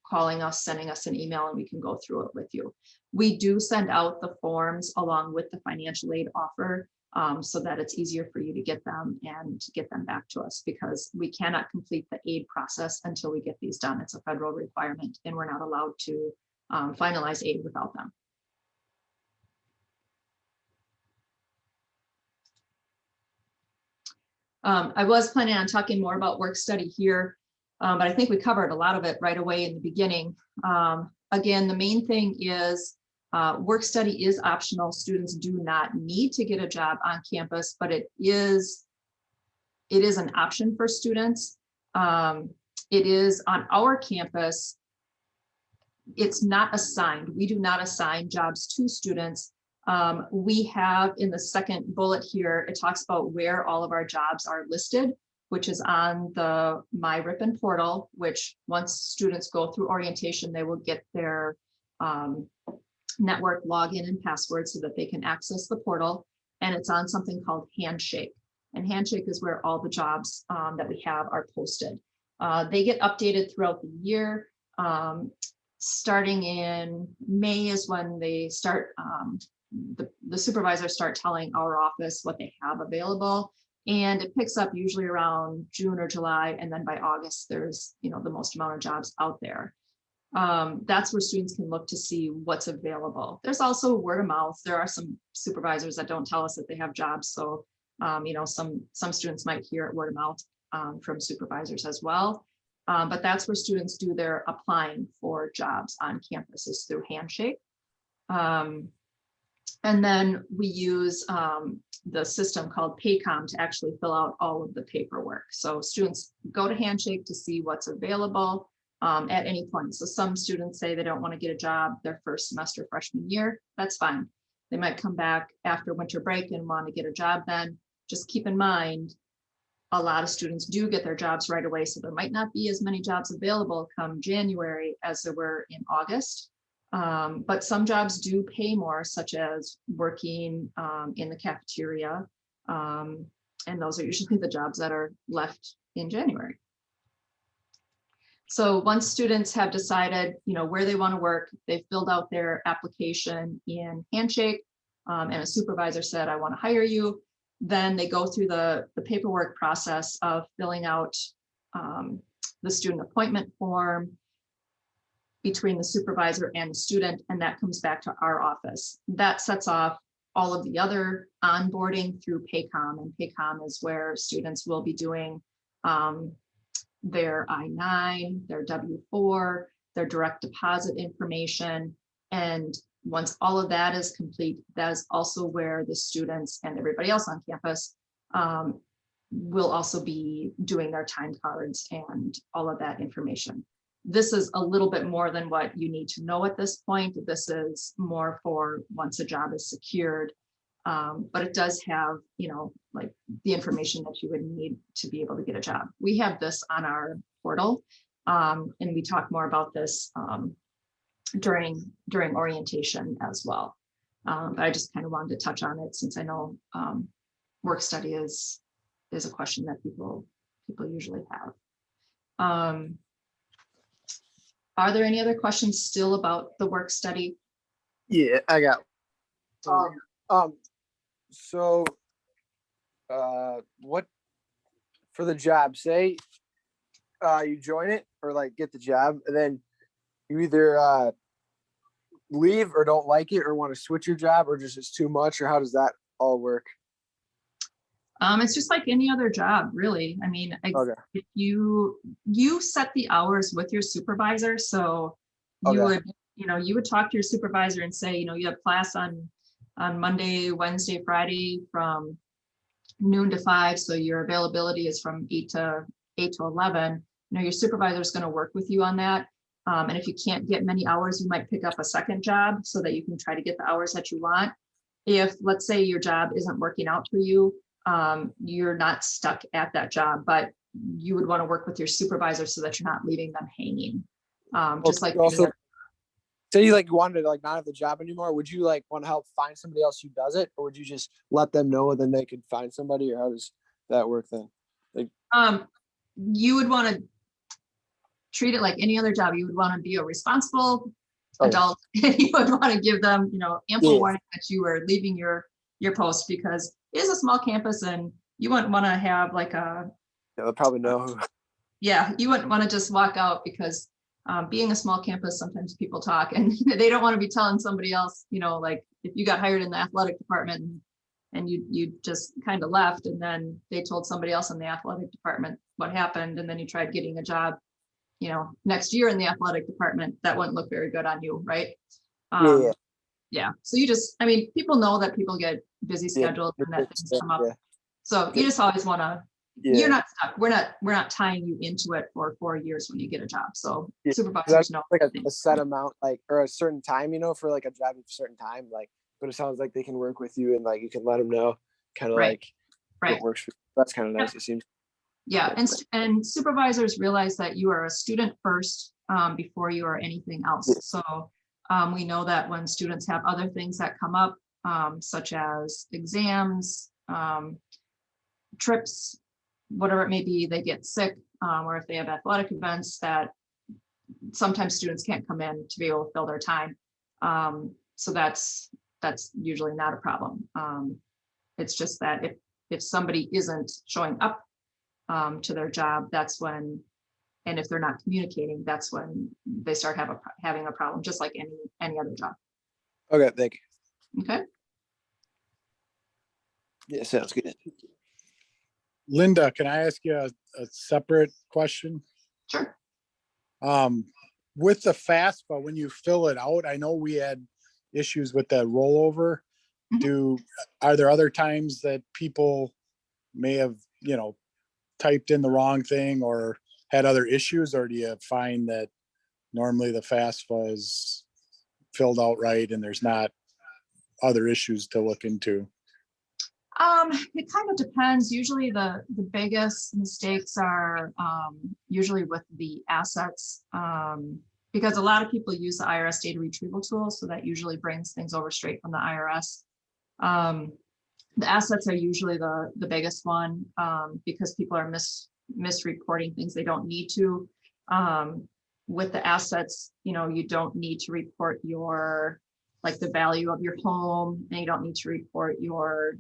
S8: calling us, sending us an email, and we can go through it with you. We do send out the forms along with the financial aid offer, so that it's easier for you to get them and to get them back to us, because we cannot complete the aid process until we get these done. It's a federal requirement, and we're not allowed to finalize aid without them. I was planning on talking more about work study here, but I think we covered a lot of it right away in the beginning. Again, the main thing is work study is optional. Students do not need to get a job on campus, but it is an option for students. It is on our campus. It's not assigned. We do not assign jobs to students. We have in the second bullet here, it talks about where all of our jobs are listed, which is on the My Ripon portal, which once students go through orientation, they will get their network login and password so that they can access the portal. And it's on something called Handshake. And Handshake is where all the jobs that we have are posted. They get updated throughout the year. Starting in May is when they start, the supervisors start telling our office what they have available. And it picks up usually around June or July. And then by August, there's, the most amount of jobs out there. That's where students can look to see what's available. There's also word of mouth. There are some supervisors that don't tell us that they have jobs. So, some students might hear it word of mouth from supervisors as well. But that's where students do their applying for jobs on campus, is through Handshake. And then we use the system called Paycom to actually fill out all of the paperwork. So students go to Handshake to see what's available at any point. So some students say they don't want to get a job their first semester freshman year. That's fine. They might come back after winter break and want to get a job then. Just keep in mind, a lot of students do get their jobs right away. So there might not be as many jobs available come January as there were in August. But some jobs do pay more, such as working in the cafeteria. And those are usually the jobs that are left in January. So once students have decided, where they want to work, they've filled out their application in Handshake, and a supervisor said, I want to hire you. Then they go through the paperwork process of filling out the student appointment form between the supervisor and the student, and that comes back to our office. That sets off all of the other onboarding through Paycom, and Paycom is where students will be doing their I-9, their W-4, their direct deposit information. And once all of that is complete, that is also where the students and everybody else on campus will also be doing their time cards and all of that information. This is a little bit more than what you need to know at this point. This is more for once a job is secured, but it does have, like the information that you would need to be able to get a job. We have this on our portal, and we talk more about this during orientation as well. But I just kind of wanted to touch on it since I know work study is a question that people usually have. Are there any other questions still about the work study?
S7: Yeah, I got. So, what for the job? Say, you join it or like get the job, and then you either leave or don't like it or want to switch your job, or just it's too much, or how does that all work?
S8: It's just like any other job, really. I mean,
S7: Okay.
S8: if you set the hours with your supervisor, so you
S7: Okay.
S8: would, you would talk to your supervisor and say, you have class on Monday, Wednesday, Friday from noon to 5. So your availability is from 8 to 11. Your supervisor is going to work with you on that. And if you can't get many hours, you might pick up a second job so that you can try to get the hours that you want. If, let's say, your job isn't working out for you, you're not stuck at that job, but you would want to work with your supervisor so that you're not leaving them hanging. Just like
S7: also, say you wanted to not have the job anymore, would you want to help find somebody else who does it, or would you just let them know and then they could find somebody, or how does that work then?
S8: You would want to treat it like any other job. You would want to be a responsible adult, and you would want to give them, ample warning that you are leaving your post, because it is a small campus and you wouldn't want to have
S7: they'll probably know.
S8: You wouldn't want to just walk out, because being a small campus, sometimes people talk and they don't want to be telling somebody else, if you got hired in the athletic department and you just kind of left, and then they told somebody else in the athletic department what happened, and then you tried getting a job, next year in the athletic department, that wouldn't look very good on you, right? So people know that people get busy schedules and that things come up. So you just always want to, you're not stuck. We're not tying you into it for 4 years when you get a job. So supervisors know
S7: a set amount, or a certain time, for a job at a certain time, but it sounds like they can work with you and you can let them know kind of what works for you. That's kind of nice. It seems.
S8: Yeah, and supervisors realize that you are a student first before you are anything else. So we know that when students have other things that come up, such as exams, trips, whatever it may be, they get sick, or if they have athletic events that sometimes students can't come in to be able to fill their time. So that's usually not a problem. It's just that if somebody isn't showing up to their job, that's when, and if they're not communicating, that's when they start having a problem, just like any other job.
S7: Okay, thank you.
S8: Okay.
S7: Yeah, sounds good.
S9: Linda, can I ask you a separate question?
S8: Sure.
S9: With the FAFSA, when you fill it out, I know we had issues with that rollover. Are there other times that people may have, typed in the wrong thing or had other issues, or do you find that normally the FAFSA is filled out right and there's not other issues to look into?
S8: It kind of depends. Usually the biggest mistakes are usually with the assets, because a lot of people use the IRS data retrieval tool, so that usually brings things over straight from the IRS. The assets are usually the biggest one, because people are misreporting things they don't need to. With the assets, you don't need to report like the value of your home, and you don't need to report your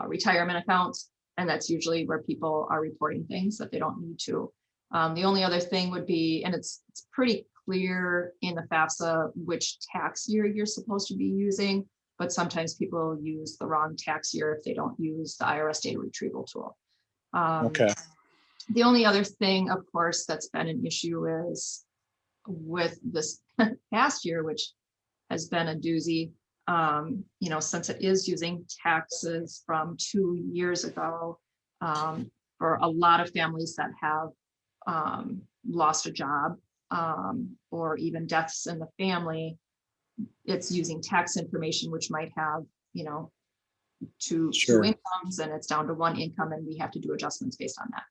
S8: retirement accounts. And that's usually where people are reporting things that they don't need to. The only other thing would be, and it's pretty clear in the FAFSA which tax year you're supposed to be using, but sometimes people use the wrong tax year if they don't use the IRS data retrieval tool.
S9: Okay.
S8: The only other thing, of course, that's been an issue is with this past year, which has been a doozy, since it is using taxes from 2 years ago, for a lot of families that have lost a job, or even deaths in the family, it's using tax information, which might have, two incomes, and it's down to one income, and we have to do adjustments based on that.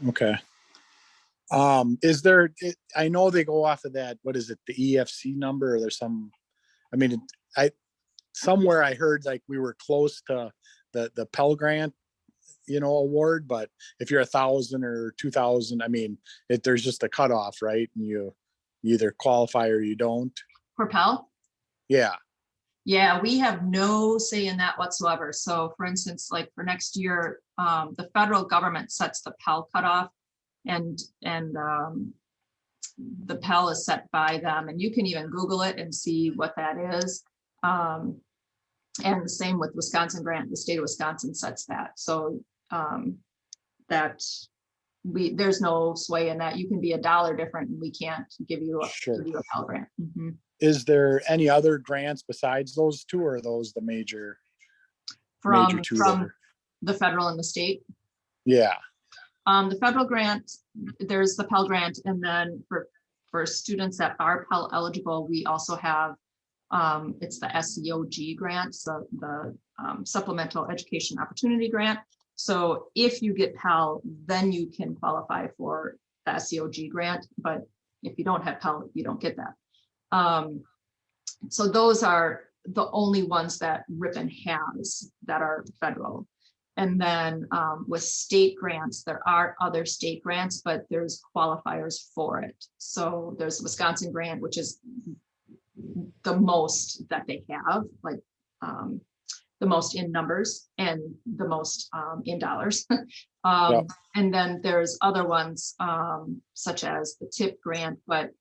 S9: Okay. I know they go off of that, what is it, the EFC number, or there's some, somewhere I heard like we were close to the Pell Grant, award, but if you're 1,000 or 2,000, there's just a cutoff, right? And you either qualify or you don't.
S8: For Pell?
S9: Yeah.
S8: Yeah, we have no say in that whatsoever. So for instance, like for next year, the federal government sets the Pell cutoff, and the Pell is set by them, and you can even Google it and see what that is. And the same with Wisconsin grant, the state of Wisconsin sets that. So there's no sway in that. You can be $1 different, and we can't give you a Pell grant. Mm-hmm.
S9: Is there any other grants besides those two, or are those the major two?
S8: From the federal and the state?
S9: Yeah.
S8: The federal grant, there's the Pell Grant, and then for students that are Pell eligible, we also have, it's the SEOG grant, so the Supplemental Education Opportunity Grant. So if you get Pell, then you can qualify for the SEOG grant, but if you don't have Pell, you don't get that. So those are the only ones that Ripon has that are federal. And then with state grants, there are other state grants, but there's qualifiers for it. So there's Wisconsin grant, which is the most that they have, like the most in numbers and the most in dollars.
S9: Yep.
S8: And then there's other ones such as the TIP grant, but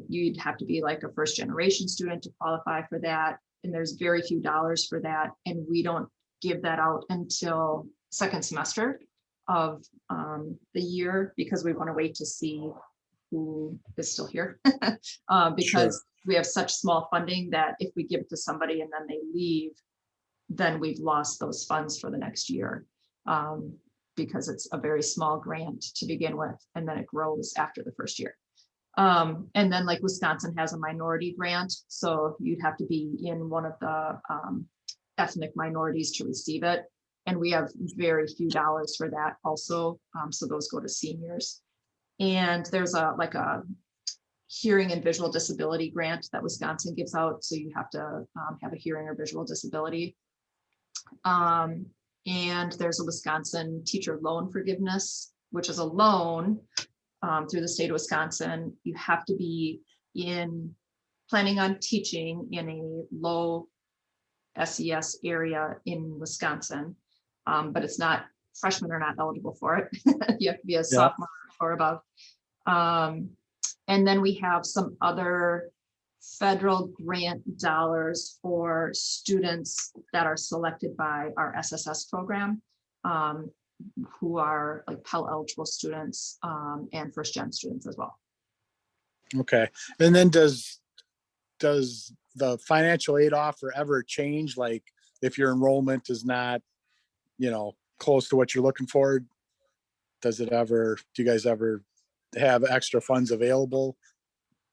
S8: you'd have to be like a first generation student to qualify for that. And there's very few dollars for that. And we don't give that out until second semester of the year, because we want to wait to see who is still here. Because we have such small funding that if we give it to somebody and then they leave, then we've lost those funds for the next year, because it's a very small grant to begin with, and then it grows after the first year. And then like Wisconsin has a minority grant, so you'd have to be in one of the ethnic minorities to receive it. And we have very few dollars for that also. So those go to seniors. And there's a hearing and visual disability grant that Wisconsin gives out. So you have to have a hearing or visual disability. And and there's a Wisconsin teacher loan forgiveness, which is a loan through the state of Wisconsin. You have to be planning on teaching in a low SES area in Wisconsin, but it's not, freshmen are not eligible for it. You have to be a sophomore or above. And then we have some other federal grant dollars for students that are selected by our SSS program, who are like Pell eligible students and first gen students as well.
S9: Okay. And then does the financial aid offer ever change? Like if your enrollment is not, close to what you're looking for, do you guys ever have extra funds available?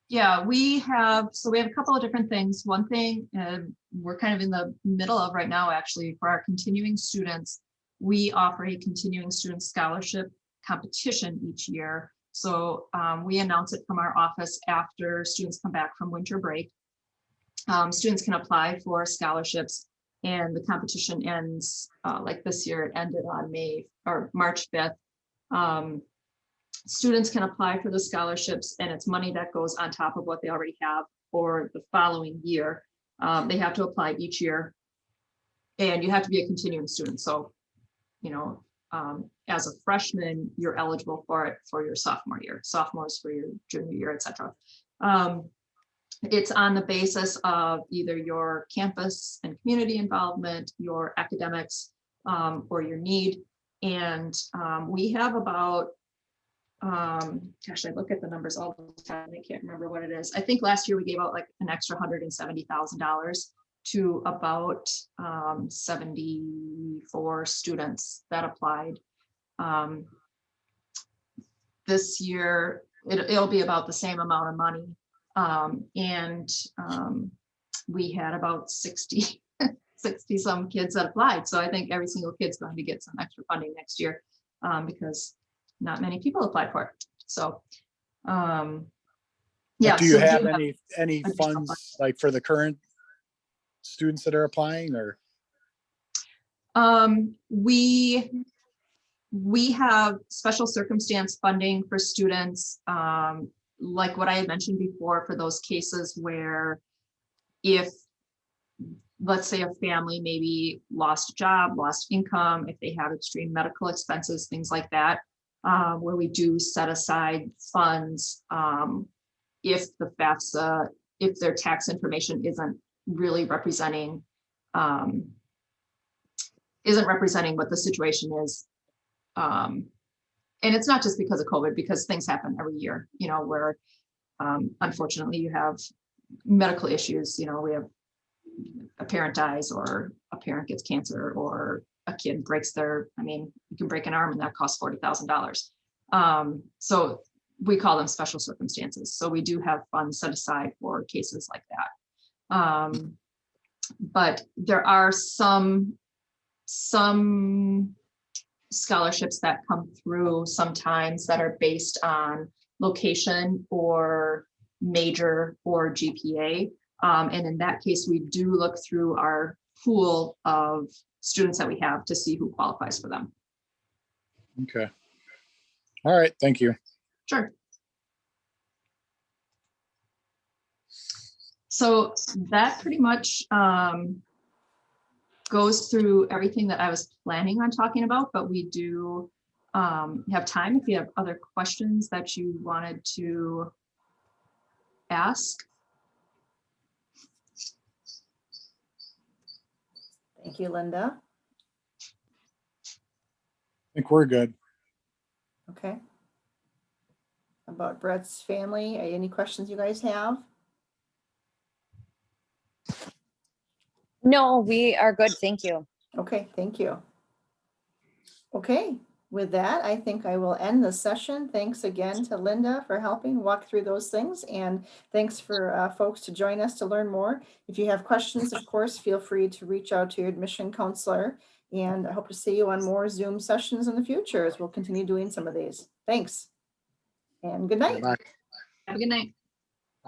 S8: Yeah, we have a couple of different things. One thing we're kind of in the middle of right now, actually, for our continuing students, we offer a continuing student scholarship competition each year. So we announce it from our office after students come back from winter break. Students can apply for scholarships, and the competition ends like this year. It ended on March 5th. Students can apply for the scholarships, and it's money that goes on top of what they already have for the following year. They have to apply each year, and you have to be a continuing student. So, as a freshman, you're eligible for it for your sophomore year, sophomores for your junior year, etc. It's on the basis of either your campus and community involvement, your academics, or your need. And we have about, gosh, I look at the numbers all the time. I can't remember what it is. I think last year we gave out like an extra $170,000 to about 74 students that applied. This year, it'll be about the same amount of money. We had about 60 some kids that applied. So I think every single kid's going to get some extra funding next year because not many people applied for it. So, yeah.
S9: Do you have any
S8: additional
S9: funds like for the current students that are applying, or?
S8: We have special circumstance funding for students, like what I had mentioned before, for those cases where if, let's say, a family maybe lost a job, lost income, if they have extreme medical expenses, things like that, where we do set aside funds if the FAFSA, if their tax information isn't really representing what the situation is. And it's not just because of COVID, because things happen every year, where unfortunately you have medical issues. We have a parent dies, or a parent gets cancer, or a kid breaks you can break an arm and that costs $40,000. So we call them special circumstances. So we do have funds set aside for cases like that. But there are some scholarships that come through sometimes that are based on location or major or GPA. And in that case, we do look through our pool of students that we have to see who qualifies for them.
S9: Okay. All right. Thank you.
S8: Sure. So that pretty much goes through everything that I was planning on talking about, but we do have time if you have other questions that you wanted to ask.
S1: Thank you, Linda.
S9: I think we're good.
S1: Okay. About Brett's family, any questions you guys have?
S10: No, we are good. Thank you.
S1: Okay, thank you. Okay, with that, I think I will end the session. Thanks again to Linda for helping walk through those things, and thanks for folks to join us to learn more. If you have questions, of course, feel free to reach out to your admission counselor, and I hope to see you on more Zoom sessions in the future as we'll continue doing some of these. Thanks, and good night.
S9: Bye.
S8: Have a good night.